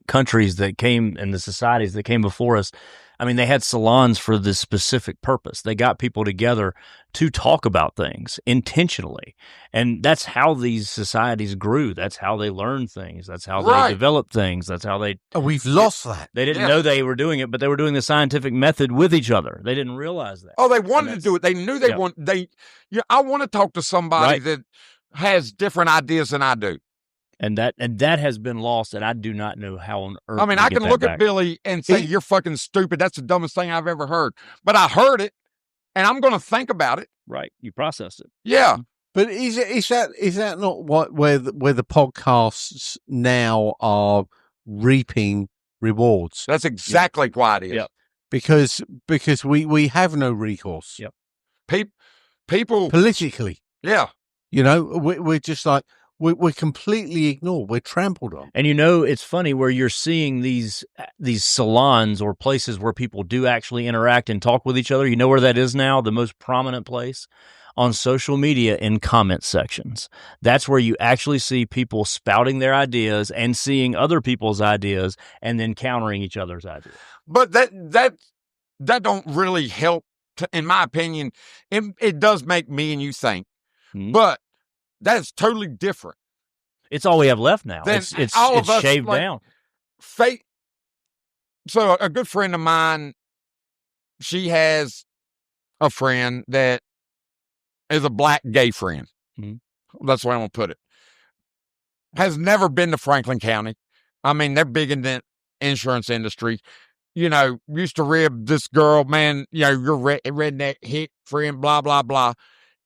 countries that came and the societies that came before us, they had salons for this specific purpose. They got people together to talk about things intentionally. And that's how these societies grew. That's how they learned things. That's how they developed things. That's how they... We've lost that. They didn't know they were doing it, but they were doing the scientific method with each other. They didn't realize that. Oh, they wanted to do it. They knew they wanted... I want to talk to somebody that has different ideas than I do. And that has been lost, and I do not know how on earth. I can look at Billy and say, "You're fucking stupid. That's the dumbest thing I've ever heard." But I heard it, and I'm going to think about it. Right, you processed it. Yeah, but is that not where the podcasts now are reaping rewards? That's exactly why it is. Yep. Because we have no recourse. Yep. People politically. Yeah. We're just like. We're completely ignored. We're trampled on. And it's funny where you're seeing these salons or places where people do actually interact and talk with each other. You know where that is now? The most prominent place? On social media in comment sections. That's where you actually see people spouting their ideas and seeing other people's ideas and then countering each other's ideas. But that don't really help. In my opinion, it does make me and you think, but that's totally different. It's all we have left now. Then It's all of us, shaved like, down. So a good friend of mine, she has a friend that is a black gay friend. That's the way I'm gonna put it. Has never been to Franklin County. I mean, they're big in the insurance industry. You know, used to rib this girl, man, you know, your redneck hick friend, blah, blah, blah.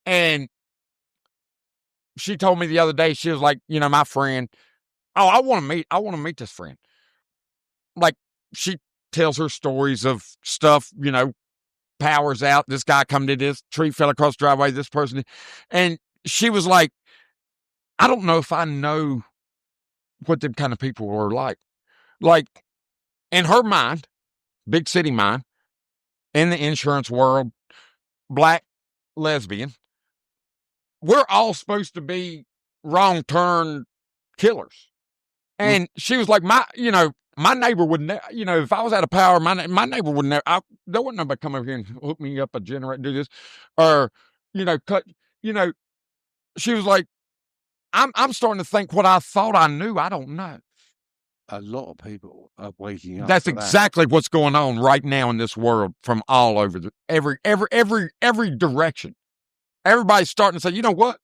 And she told me the other day, she was like, you know, my friend, oh, I want to meet this friend. Like, she tells her stories of stuff, you know, powers out. This guy come to this tree, fell across the driveway, this person. And she was like, I don't know if I know what them kind of people are like. Like, in her mind, big city mind, in the insurance world, black lesbian, we're all supposed to be wrong turn killers. And she was like, my neighbor would never, you know, if I was out of power, my neighbor would never, there wouldn't nobody come over here and hook me up a generator, do this, or, you know, cut, you know, she was like, I'm starting to think what I thought I knew, I don't know. A lot of people are waking up. That's exactly what's going on right now in this world from all over every direction. Everybody's starting to say, you know what?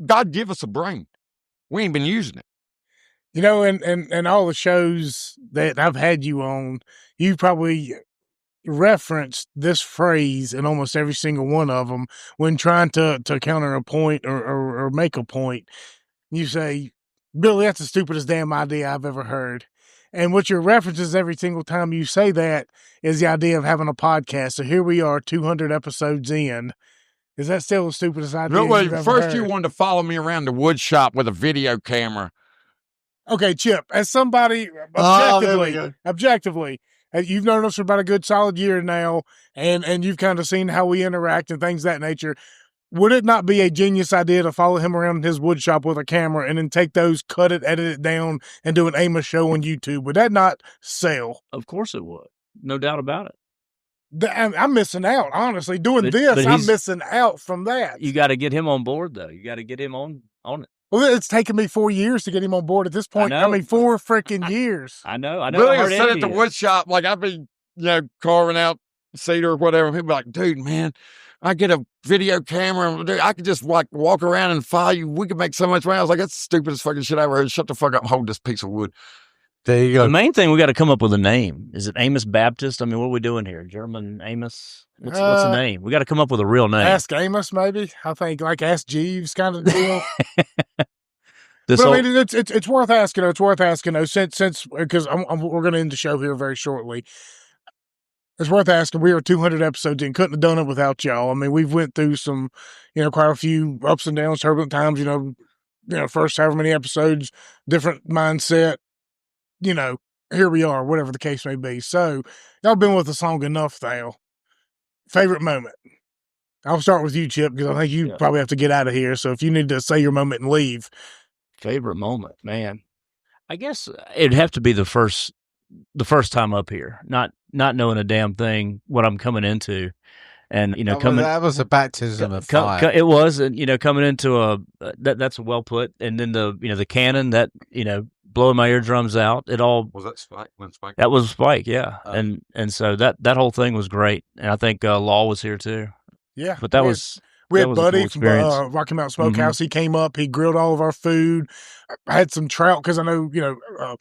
God give us a brain. We ain't been using it. You know, and all the shows that I've had you on, you probably referenced this phrase in almost every single one of them when trying to counter a point or make a point. You say, Billy, that's the stupidest damn idea I've ever heard. And what your references every single time you say that is the idea of having a podcast. So here we are, 200 episodes in. Is that still the stupidest idea you've ever first heard? You wanted to follow me around the wood shop with a video camera. Okay, Chip, as somebody objectively, you've known us for about a good solid year now, and you've kind of seen how we interact and things of that nature. Would it not be a genius idea to follow him around his wood shop with a camera and then take those, cut it, edit it down, and do an Amos show on YouTube? Would that not sell? Of course it would. No doubt about it. I'm missing out, honestly. Doing this, I'm missing out from that. You got to get him on board, though. You got to get him on it. Well, it's taken me 4 years to get him on board at this point. I mean, 4 freaking years. I know. Billy was sitting at the wood shop, like I'd be, you know, carving out cedar or whatever. And he'd be like, dude, man, I get a video camera. Dude, I could just like walk around and follow you. We could make so much money. I was like, that's the stupidest fucking shit I ever heard. Shut the fuck up and hold this piece of wood. There you go. The main thing, we got to come up with a name. Is it Amos Baptist? I mean, what are we doing here? German Amos? What's the name? We got to come up with a real name. Ask Amos, maybe. I think like Ask Jeeves kind of deal. But I mean, it's worth asking. It's worth asking. Though, since because we're going to end the show here very shortly. It's worth asking. We are 200 episodes in. Couldn't have done it without y'all. I mean, we've went through some, you know, quite a few ups and downs, turbulent times. You know, first however many episodes, different mindset. You know, here we are, whatever the case may be. So, y'all been with us long enough, Thal. Favorite moment? I'll start with you, Chip, because I think you probably have to get out of here. So, if you need to say your moment and leave. Favorite moment, man. I guess it'd have to be the first time up here, not knowing a damn thing what I'm coming into. And, you know, that was a baptism of fire. It was, and, you know, coming into that's well put. And then the cannon that, you know, blowing my eardrums out. It all was that Spike. That was Spike, yeah. And so that whole thing was great. And I think Law was here too. Yeah, but we had Buddy from Rocky Mountain Smokehouse. He came up. He grilled all of our food. I had some trout because I know, you know,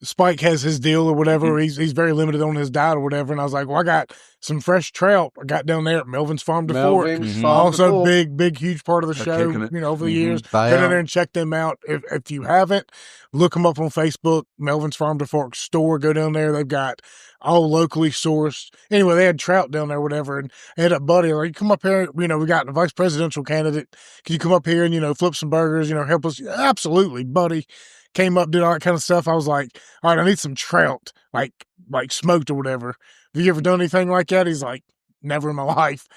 Spike has his deal or whatever. He's very limited on his diet or whatever. And I was like, well, I got some fresh trout. I got down there at Melvin's Farm to Fork. Also big, huge part of the show, you know, over the years. Get in there and check them out. If you haven't, look them up on Facebook, Melvin's Farm to Fork store. Go down there. They've got all locally sourced. Anyway, they had trout down there, whatever. And I had a buddy, like, come up here. You know, we got a vice presidential candidate. Can you come up here and, you know, flip some burgers, you know, help us? Absolutely, buddy. Came up, did all that kind of stuff. I was like, all right, I need some trout, like smoked or whatever. Have you ever done anything like that? He's like, never in my life.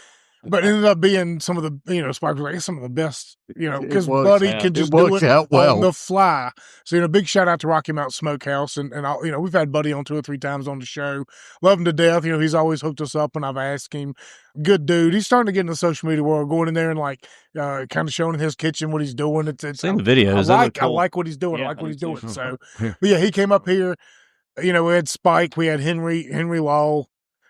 But it ended up being some of the, Spike was like, some of the best, because works Buddy out. can It just do works it out well. on the fly. So, big shout out to Rocky Mountain Smokehouse. And we've had Buddy on 2 or 3 times on the show. Love him to death. He's always hooked us up when I've asked him. Good dude. He's starting to get in the social media world, going in there and kind of showing in his kitchen what he's doing. It's Seen the videos. I like what he's doing. Yeah, I like what he's too. doing. So, but yeah, he came up here. We had Spike, we had Henry Law,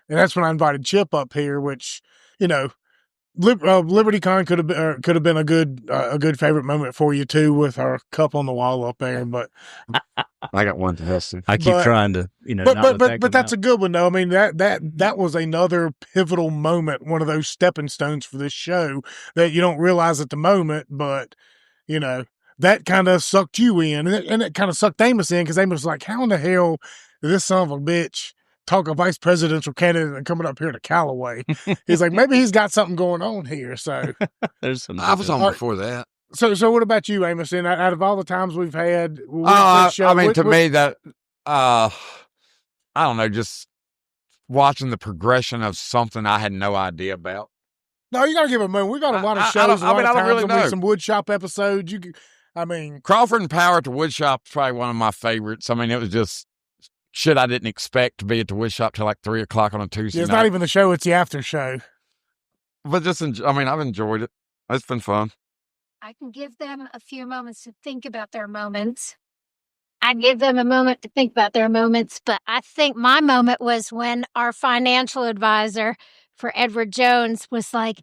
and that's when I invited Chip up here, which, LibertyCon could have been a good favorite moment for you too, with our cup on the wall up there. But I got one to Heston. I keep trying to, but that's a good one though. I mean that was another pivotal moment, one of those stepping stones for this show that you don't realize at the moment, but that kind of sucked you in, and it kind of sucked Amos in, because Amos was like, how in the hell did this son of a bitch talk a vice presidential candidate and coming up here to Callaway? He's like, maybe he's got something going on here. So there's some. I was on before that. So what about you, Amos? And out of all the times we've had, to me, that I don't know, just watching the progression of something I had no idea about. No, you gotta give it a moment. We've got a lot of shows. I don't really know. Some woodshop episodes. Crawford and Power at the woodshop is probably one of my favorites. I mean, it was just shit I didn't expect to be at the woodshop till like 3:00 on a Tuesday. It's night. not even the show; it's the after show. But I've enjoyed it. It's been fun. I can give them a few moments to think about their moments. I give them a moment to think about their moments, but I think my moment was when our financial advisor for Edward Jones was like,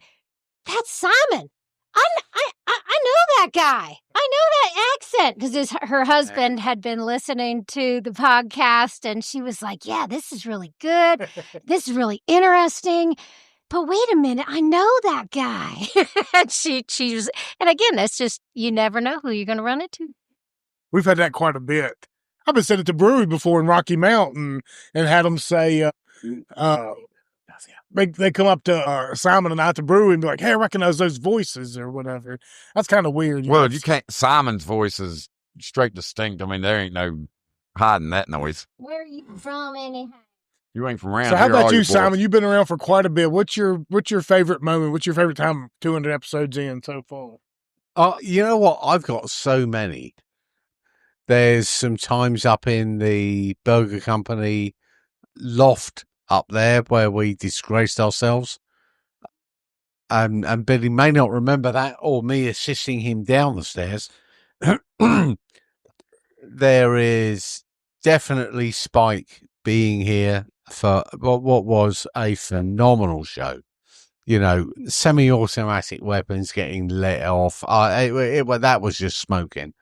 "That's Simon. I know that guy. I know that accent," because her husband had been listening to the podcast, and she was like, "Yeah, this is really good. This is really interesting. But wait a minute, I know that guy." And she was, and again, that's just, you never know who you're going to run into. We've had that quite a bit. I've been sitting at the brewery before in Rocky Mountain and had them say, they come up to Simon and I at the brewery and be like, "Hey, I recognize those voices," or whatever. That's kind of weird. You can't. Simon's voice is straight distinct. I mean, there ain't no hiding that noise. Where are you from, anyhow? You ain't from around So how here, about are you, boys? Simon? You've been around for quite a bit. What's your favorite moment? What's your favorite time 200 episodes in so far? You know what? I've got so many. There's some times up in the Burger Company loft up there where we disgraced ourselves. And Billy may not remember that, or me assisting him down the stairs. There is definitely Spike being here for what was a phenomenal show. Semi-automatic weapons getting let off. That was just smoking.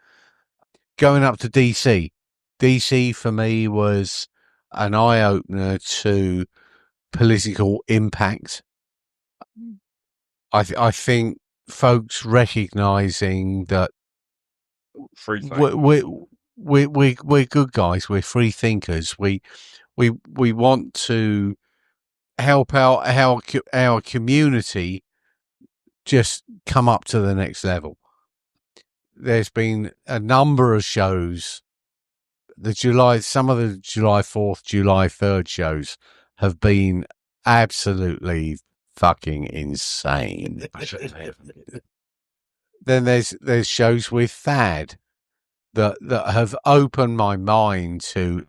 Going up to DC. DC for me was an eye-opener to political impact. I think folks recognizing that we're good guys. We're free thinkers. We want to help out our community just come up to the next level. There's been a number of shows. Some of the July 4th, July 3rd shows have been absolutely fucking insane. Then there's shows with Thad that have opened my mind to,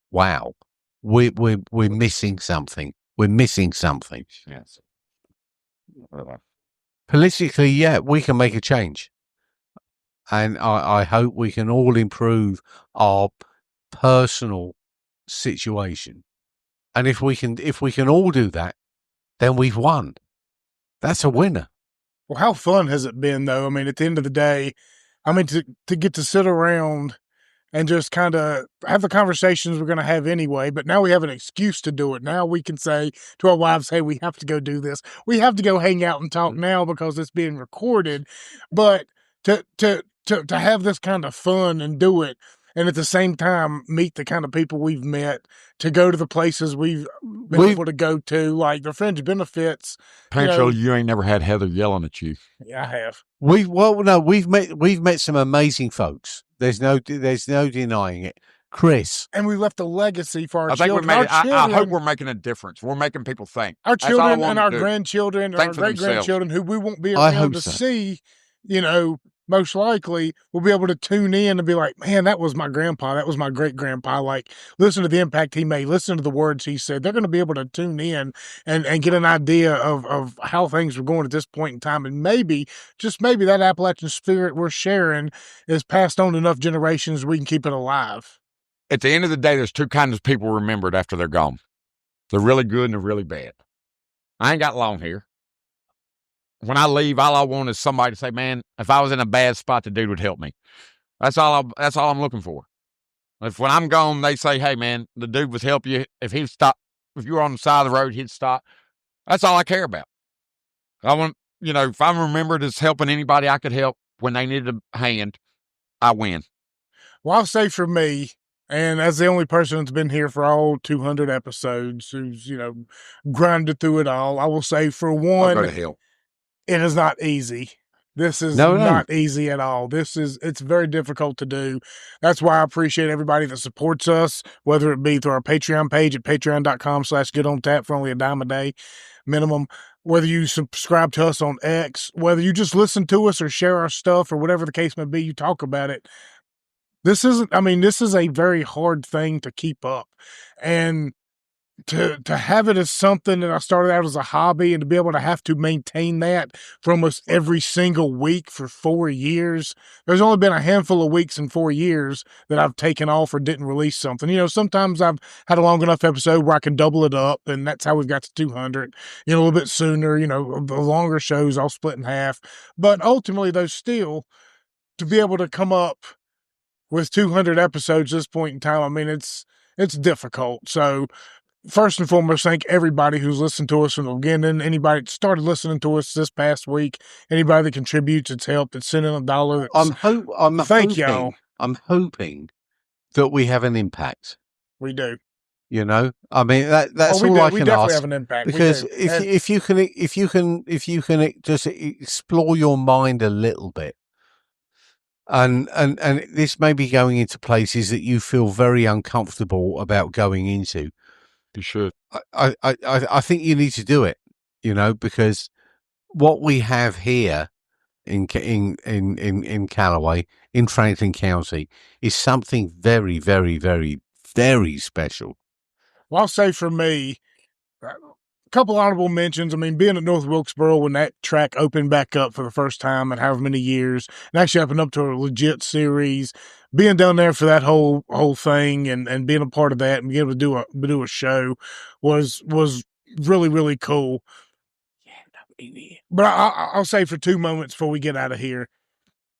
wow, we're missing something. We're missing something. Yes. Politically, yeah, we can make a change. And I hope we can all improve our personal situation. And if we can all do that, then we've won. That's a winner. Well, how fun has it been, though? I mean, at the end of the day, to get to sit around and just kind of have the conversations we're going to have anyway, but now we have an excuse to do it. Now we can say to our wives, "Hey, we have to go do this. We have to go hang out and talk now because it's being recorded." But to have this kind of fun and do it, and at the same time meet the kind of people we've met, to go to the places we've been able to go to, like the fringe benefits. Pancho, you ain't never had Heather yelling at you. Yeah, I have. We've met some amazing folks. There's no denying it. Chris. And we left a legacy for our I think children. we made Our I hope children- we're making a difference. We're making people think. Our That's all I children want and to our do. grandchildren and Think our for great themselves. grandchildren who we won't be I around hope to so. see, most likely will be able to tune in and be like, man, that was my grandpa. That was my great grandpa. Like, listen to the impact he made. Listen to the words he said. They're going to be able to tune in and get an idea of how things were going at this point in time. And maybe, just maybe, that Appalachian spirit we're sharing is passed on to enough generations we can keep it alive. At the end of the day, there's two kinds of people remembered after they're gone. They're really good and they're really bad. I ain't got long here. When I leave, all I want is somebody to say, man, if I was in a bad spot, the dude would help me. That's all I'm looking for. If when I'm gone, they say, hey, man, the dude would help you. If you were on the side of the road, he'd stop. That's all I care about. I want, if I'm remembered as helping anybody I could help when they needed a hand, I win. Well, I'll say for me, and as the only person that's been here for all 200 episodes, who's, grinded through it all, I will say for I'll one, go to hell. it is not easy. This is No. not easy at all. It's very difficult to do. That's why I appreciate everybody that supports us, whether it be through our Patreon page at patreon.com/GetOnTap for only $10 a day minimum, whether you subscribe to us on X, whether you just listen to us or share our stuff or whatever the case may be, you talk about it. This is a very hard thing to keep up. And to have it as something that I started out as a hobby and to be able to have to maintain that for almost every single week for 4 years. There's only been a handful of weeks in 4 years that I've taken off or didn't release something. Sometimes I've had a long enough episode where I can double it up, and that's how we've got to 200, a little bit sooner. The longer shows I'll split in half. But ultimately, though, still, to be able to come up with 200 episodes at this point in time, it's difficult. So first and foremost, thank everybody who's listened to us from the beginning. Anybody that started listening to us this past week, anybody that contributes, it's helped, it's sent in $1. Thank y'all. I'm hoping that we have an impact. We do. That's all do. I We can definitely ask. have an impact. Because if you can just explore your mind a little bit, and this may be going into places that you feel very uncomfortable about going into. You should. I think you need to do it, because what we have here in Callaway, in Franklin County, is something very, very, very, very special. Well, I'll say for me, a couple honorable mentions. Being at North Wilkesboro when that track opened back up for the first time in however many years, and actually opened up to a legit series, being down there for that whole thing and being a part of that and being able to do a show was really, really cool. But I'll say for 2 moments before we get out of here.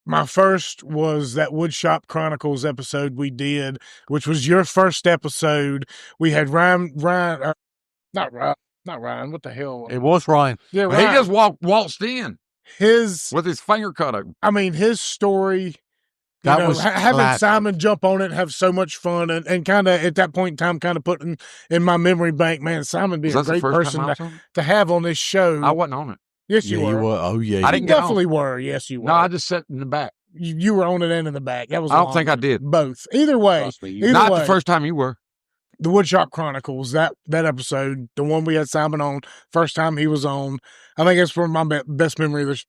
My first was that Woodshop Chronicles episode we did, which was your first episode. We had Ryan, not Ryan. What the hell? It was Ryan. Yeah, Well, Ryan. he just waltzed in with his finger cut open. His story. That was having classic. Simon jump on it and have so much fun and kind of at that point in time kind of putting in my memory bank, man, Simon being a great person to have on this show. I wasn't on it. Yes, you were. Oh, yeah. I You didn't get definitely on. were. Yes, you were. No, I just sat in the back. You were on it and in the back. That was. I don't think I did. Both. Either way. Trust me, Either Not way. the first time you were. The Woodshop Chronicles, that episode, the one we had Simon on, first time he was on. I think that's one of my best memory of this,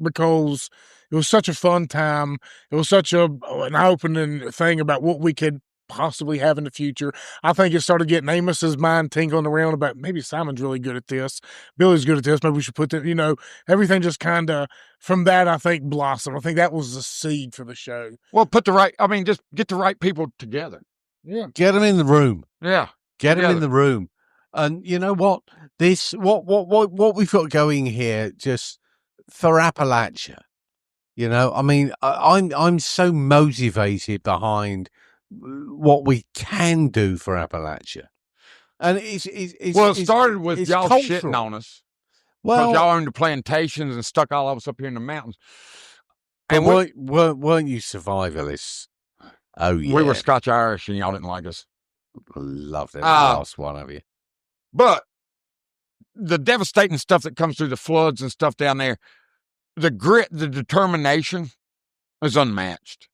because it was such a fun time. It was such an eye-opening thing about what we could possibly have in the future. I think it started getting Amos's mind tingling around about maybe Simon's really good at this. Billy's good at this. Maybe we should put that, everything just kind of, from that, I think, blossomed. I think that was the seed for the show. Well, just get the right people together. Yeah. Get them in the room. Yeah. Get them Together. in the room. And you know what? What we've got going here, just for Appalachia. I'm so motivated behind what we can do for Appalachia. And it started with it's y'all cultural. shitting on us. Well, Because y'all owned the plantations and stuck all of us up here in the mountains. but And weren't you survivalists? Oh, yeah. we were Scotch Irish and y'all didn't like us. Loved it. Ah. Last one of you. But the devastating stuff that comes through the floods and stuff down there, the grit, the determination is unmatched.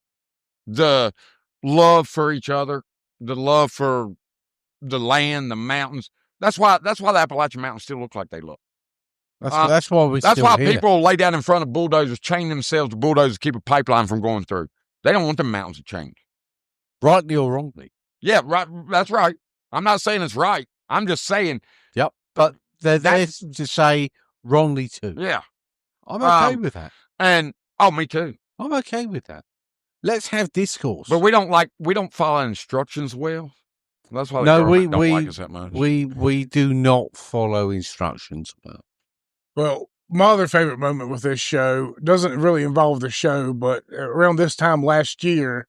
The love for each other the love for the land, the mountains. That's why the Appalachian Mountains still look like they look. That's why we're That's still why here. people lay down in front of bulldozers, chain themselves to bulldozers to keep a pipeline from going through. They don't want the mountains to change. Rightly or wrongly. Yeah, right. That's right. I'm not saying it's right. I'm just saying. Yep. But they're there to say wrongly too. Yeah. I'm okay with that. And me too. I'm okay with that. Let's have discourse. But we don't follow instructions well. That's why we don't like us that much. We do not follow instructions well. Well, my other favorite moment with this show doesn't really involve the show, but around this time last year,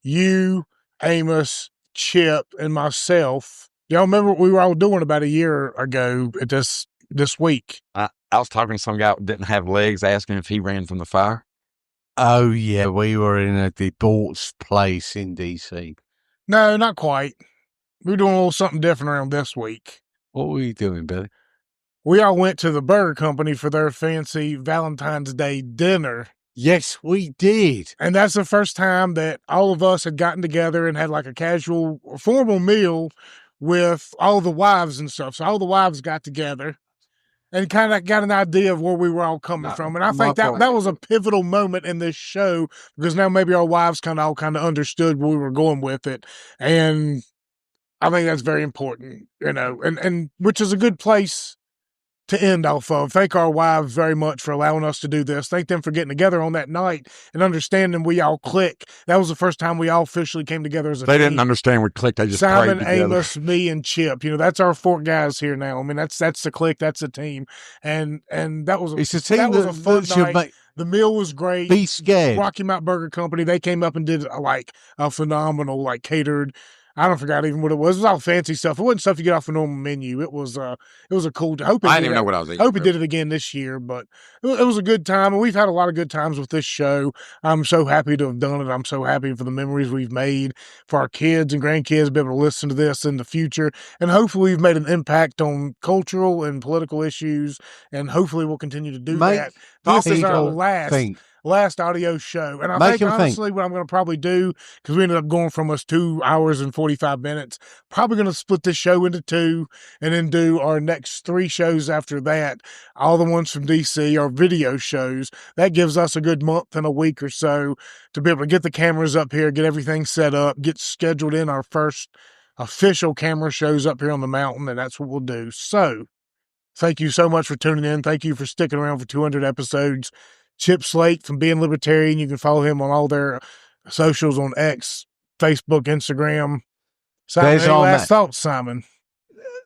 you, Amos, Chip, and myself, y'all remember what we were all doing about a year ago at this week? I was talking to some guy who didn't have legs, asking if he ran from the fire. Oh, yeah. We were in a debauched place in D.C. No, not quite. We were doing a little something different around this week. What were you doing, Billy? We all went to the burger company for their fancy Valentine's Day dinner. Yes, we did. And that's the first time that all of us had gotten together and had like a casual, formal meal with all the wives and stuff. So all the wives got together and kind of got an idea of where we were all coming from. And I think that was a pivotal moment in this show because now maybe our wives all understood where we were going with it. And I think that's very important, and which is a good place to end off of. Thank our wives very much for allowing us to do this. Thank them for getting together on that night and understanding we all click. That was the first time we all officially came together as a team. They didn't understand we clicked. They just Simon, prayed together. Amos, me, and Chip. That's our 4 guys here now. I mean, that's the click. That's the team. And that was it's a team that was a fun night. The meal was great. Be scared. Rocky Mountain Burger Company. They came up and did a phenomenal catered. I don't forgot even what it was. It was all fancy stuff. It wasn't stuff you get off a normal menu. It was a cool. I didn't even know what I was eating. Hope he did it again this year, but it was a good time. And we've had a lot of good times with this show. I'm so happy to have done it. I'm so happy for the memories we've made for our kids and grandkids to be able to listen to this in the future. And hopefully we've made an impact on cultural and political issues. And hopefully we'll continue to do that. This is our last audio show. And I think honestly what I'm going to probably do, because we ended up going from 2 hours and 45 minutes, probably going to split this show into 2 and then do our next 3 shows after that. All the ones from DC are video shows. That gives us a good month and a week or so to be able to get the cameras up here, get everything set up, get scheduled in our first official camera shows up here on the mountain, and that's what we'll do. So thank you so much for tuning in. Thank you for sticking around for 200 episodes. Chip Slate from Being Libertarian. You can follow him on all their socials on X, Facebook, Instagram. Simon, any last thoughts, Simon?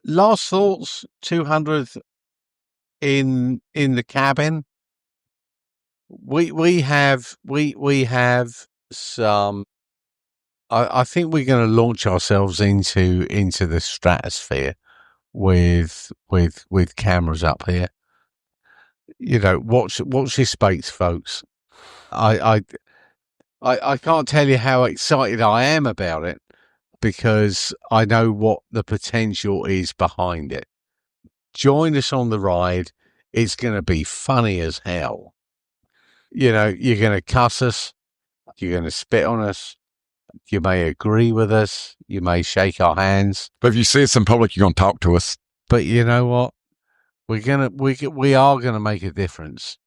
Last thoughts, 200th in the cabin. We have some. I think we're going to launch ourselves into the stratosphere with cameras up here. Watch this space, folks. I can't tell you how excited I am about it because I know what the potential is behind it. Join us on the ride. It's going to be funny as hell. You're going to cuss us. You're going to spit on us. You may agree with us. You may shake our hands. But if you see us in public, you're going to talk to us. But you know what? We are gonna make a difference.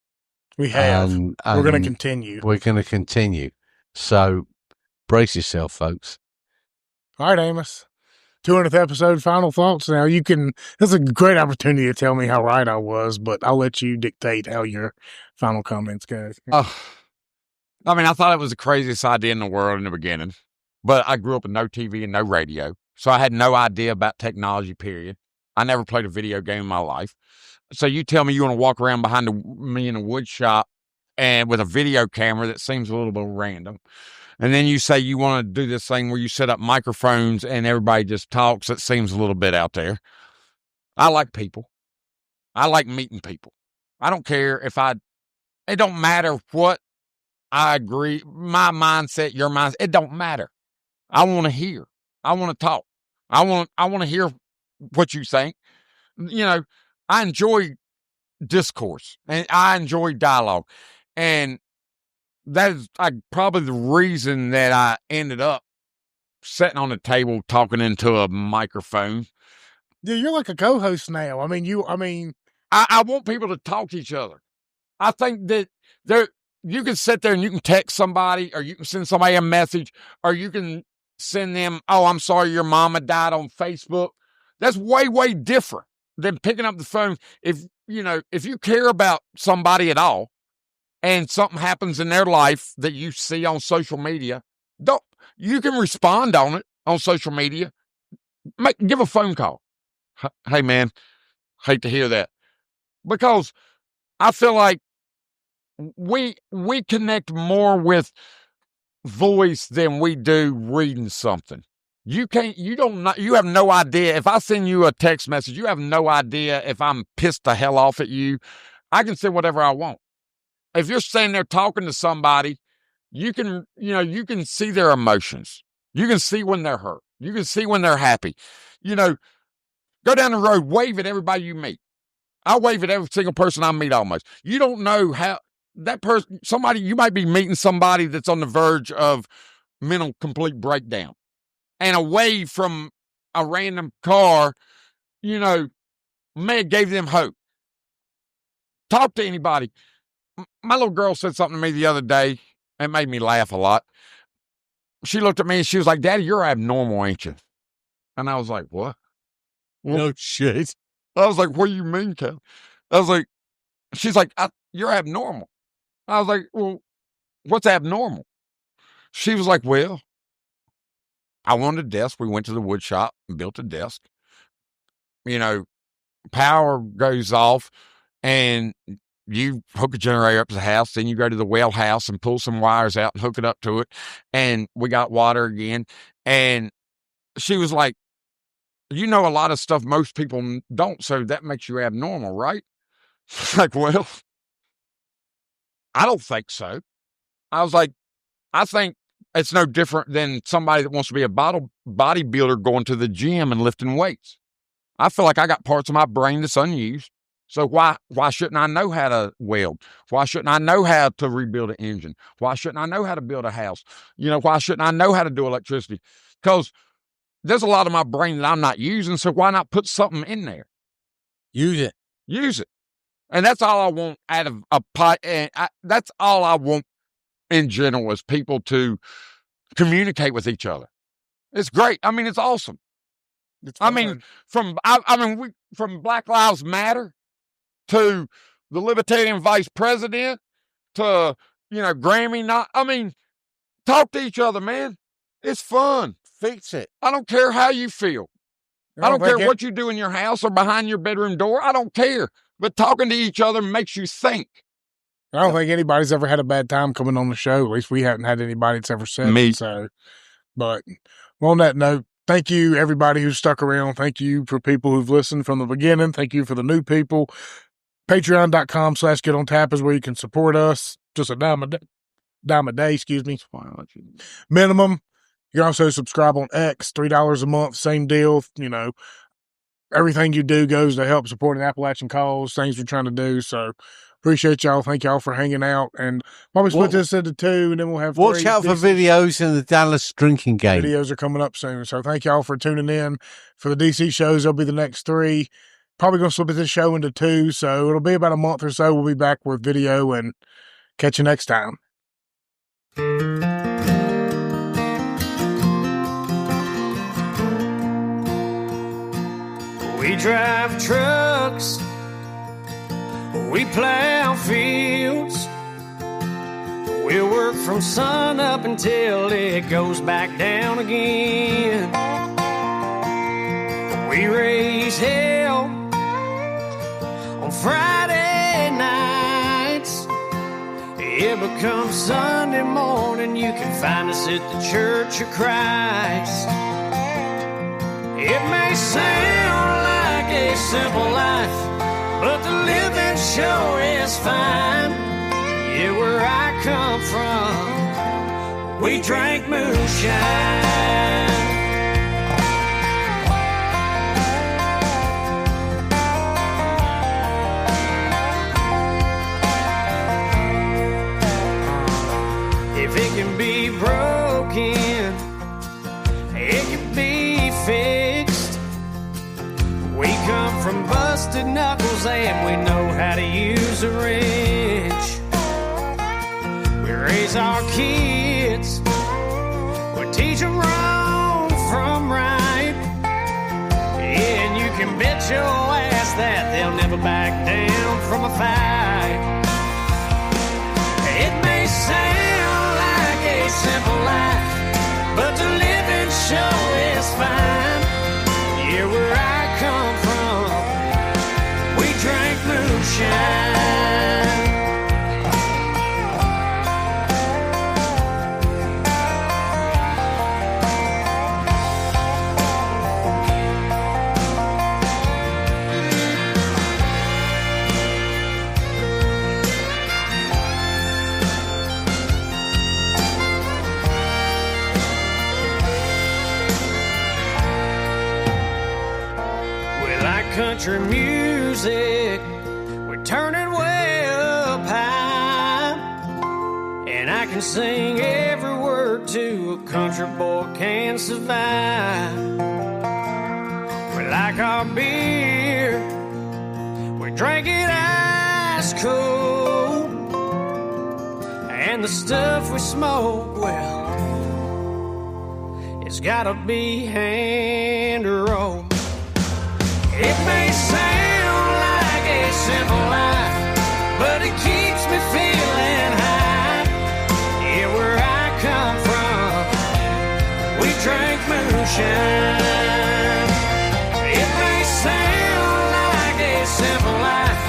We have. And we're gonna continue. We're gonna continue. So brace yourself, folks. All right, Amos. 200th episode. Final thoughts. Now you can. This is a great opportunity to tell me how right I was, but I'll let you dictate how your final comments go. I thought it was the craziest idea in the world in the beginning, but I grew up with no TV and no radio, so I had no idea about technology. Period. I never played a video game in my life. So you tell me you want to walk around behind me in a wood shop and with a video camera that seems a little bit random. And then you say you want to do this thing where you set up microphones and everybody just talks. It seems a little bit out there. I like people. I like meeting people. I don't care it don't matter what I agree. My mindset, your mindset, it don't matter. I want to hear. I want to talk. I want to hear what you think. I enjoy discourse and I enjoy dialogue. And that is probably the reason that I ended up sitting on the table talking into a microphone. Yeah, you're like a co-host now. I want people to talk to each other. I think that you can sit there and you can text somebody, or you can send somebody a message, or you can send them, "Oh, I'm sorry your mama died," on Facebook. That's way, way different than picking up the phone. If you care about somebody at all and something happens in their life that you see on social media, you can respond on it on social media. Give a phone call. Hey, man, hate to hear that. Because I feel like we connect more with voice than we do reading something. You have no idea. If I send you a text message, you have no idea if I'm pissed the hell off at you. I can say whatever I want. If you're standing there talking to somebody, you can see their emotions. You can see when they're hurt. You can see when they're happy. Go down the road, wave at everybody you meet. I wave at every single person I meet almost. You don't know how that person, you might be meeting somebody that's on the verge of mental complete breakdown. And a wave from a random car, may gave them hope. Talk to anybody. My little girl said something to me the other day. It made me laugh a lot. She looked at me and she was like, "Daddy, you're abnormal, ain't you?" And I was like, "What?" No shit. I was like, "What do you mean, Cal?" I was like, she's like, "You're abnormal." I was like, "Well, what's abnormal?" She was like, "Well, I wanted a desk. We went to the wood shop and built a desk. Power goes off and you hook a generator up to the house. Then you go to the well house and pull some wires out and hook it up to it. And we got water again." And she was like, "A lot of stuff most people don't, so that makes you abnormal, right?" Like, well, I don't think so. I was like, I think it's no different than somebody that wants to be a bodybuilder going to the gym and lifting weights. I feel like I got parts of my brain that's unused. So why shouldn't I know how to weld? Why shouldn't I know how to rebuild an engine? Why shouldn't I know how to build a house? Why shouldn't I know how to do electricity? Because there's a lot of my brain that I'm not using, so why not put something in there? Use it. And that's all I want out of a pot. That's all I want in general, is people to communicate with each other. It's great. I mean, it's awesome. From Black Lives Matter to the Libertarian vice president to, Grammy, talk to each other, man. It's fun. Fix it. I don't care how you feel. I don't care what you do in your house or behind your bedroom door. I don't care. But talking to each other makes you think. I don't think anybody's ever had a bad time coming on the show. At least we haven't had anybody that's ever said me. It. So, but on that note, thank you, everybody who's stuck around. Thank you for people who've listened from the beginning. Thank you for the new people. Patreon.com/GetOnTap is where you can support us. Just a dime a day, excuse me. Minimum. You can also subscribe on X, $3 a month, same deal. Everything you do goes to help supporting Appalachian cause, things we're trying to do. So appreciate y'all. Thank y'all for hanging out. And probably split this into 2, and then we'll have watch out for videos in the Dallas drinking game. Videos are coming up soon. So thank y'all for tuning in. For the DC shows, there'll be the next 3. Probably going to split this show into 2. So it'll be about a month or so. We'll be back with video, and catch you next time. We drive trucks, we plow fields, we'll work from sun up until it goes back down again. We raise hell on Friday nights. It becomes Sunday morning, you can find us at the Church of Christ. It may sound like a simple life, but the living sure is fine. Yeah, where I come from, we drank moonshine. If it can be broken rusted knuckles and we know how to use a wrench. We raise our kids, we teach them wrong from right. Yeah, and you can bet your ass that they'll never back down from a fight. It may sound like a simple life, but to live and show is fine. Yeah, where I come from, we drank moonshine. Country music, we're turning way up high, and I can sing every word to a country boy can survive. We like our beer, we drink it ice cold, and the stuff we smoke, well, it's gotta be hand rolled. It may sound like a simple life, but it keeps me feeling high. Yeah, where I come from, we drink moonshine. It may sound like a simple life,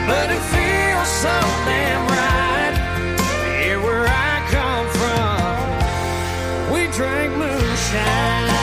but it feels so damn right. Yeah, where I come from, we drink moonshine.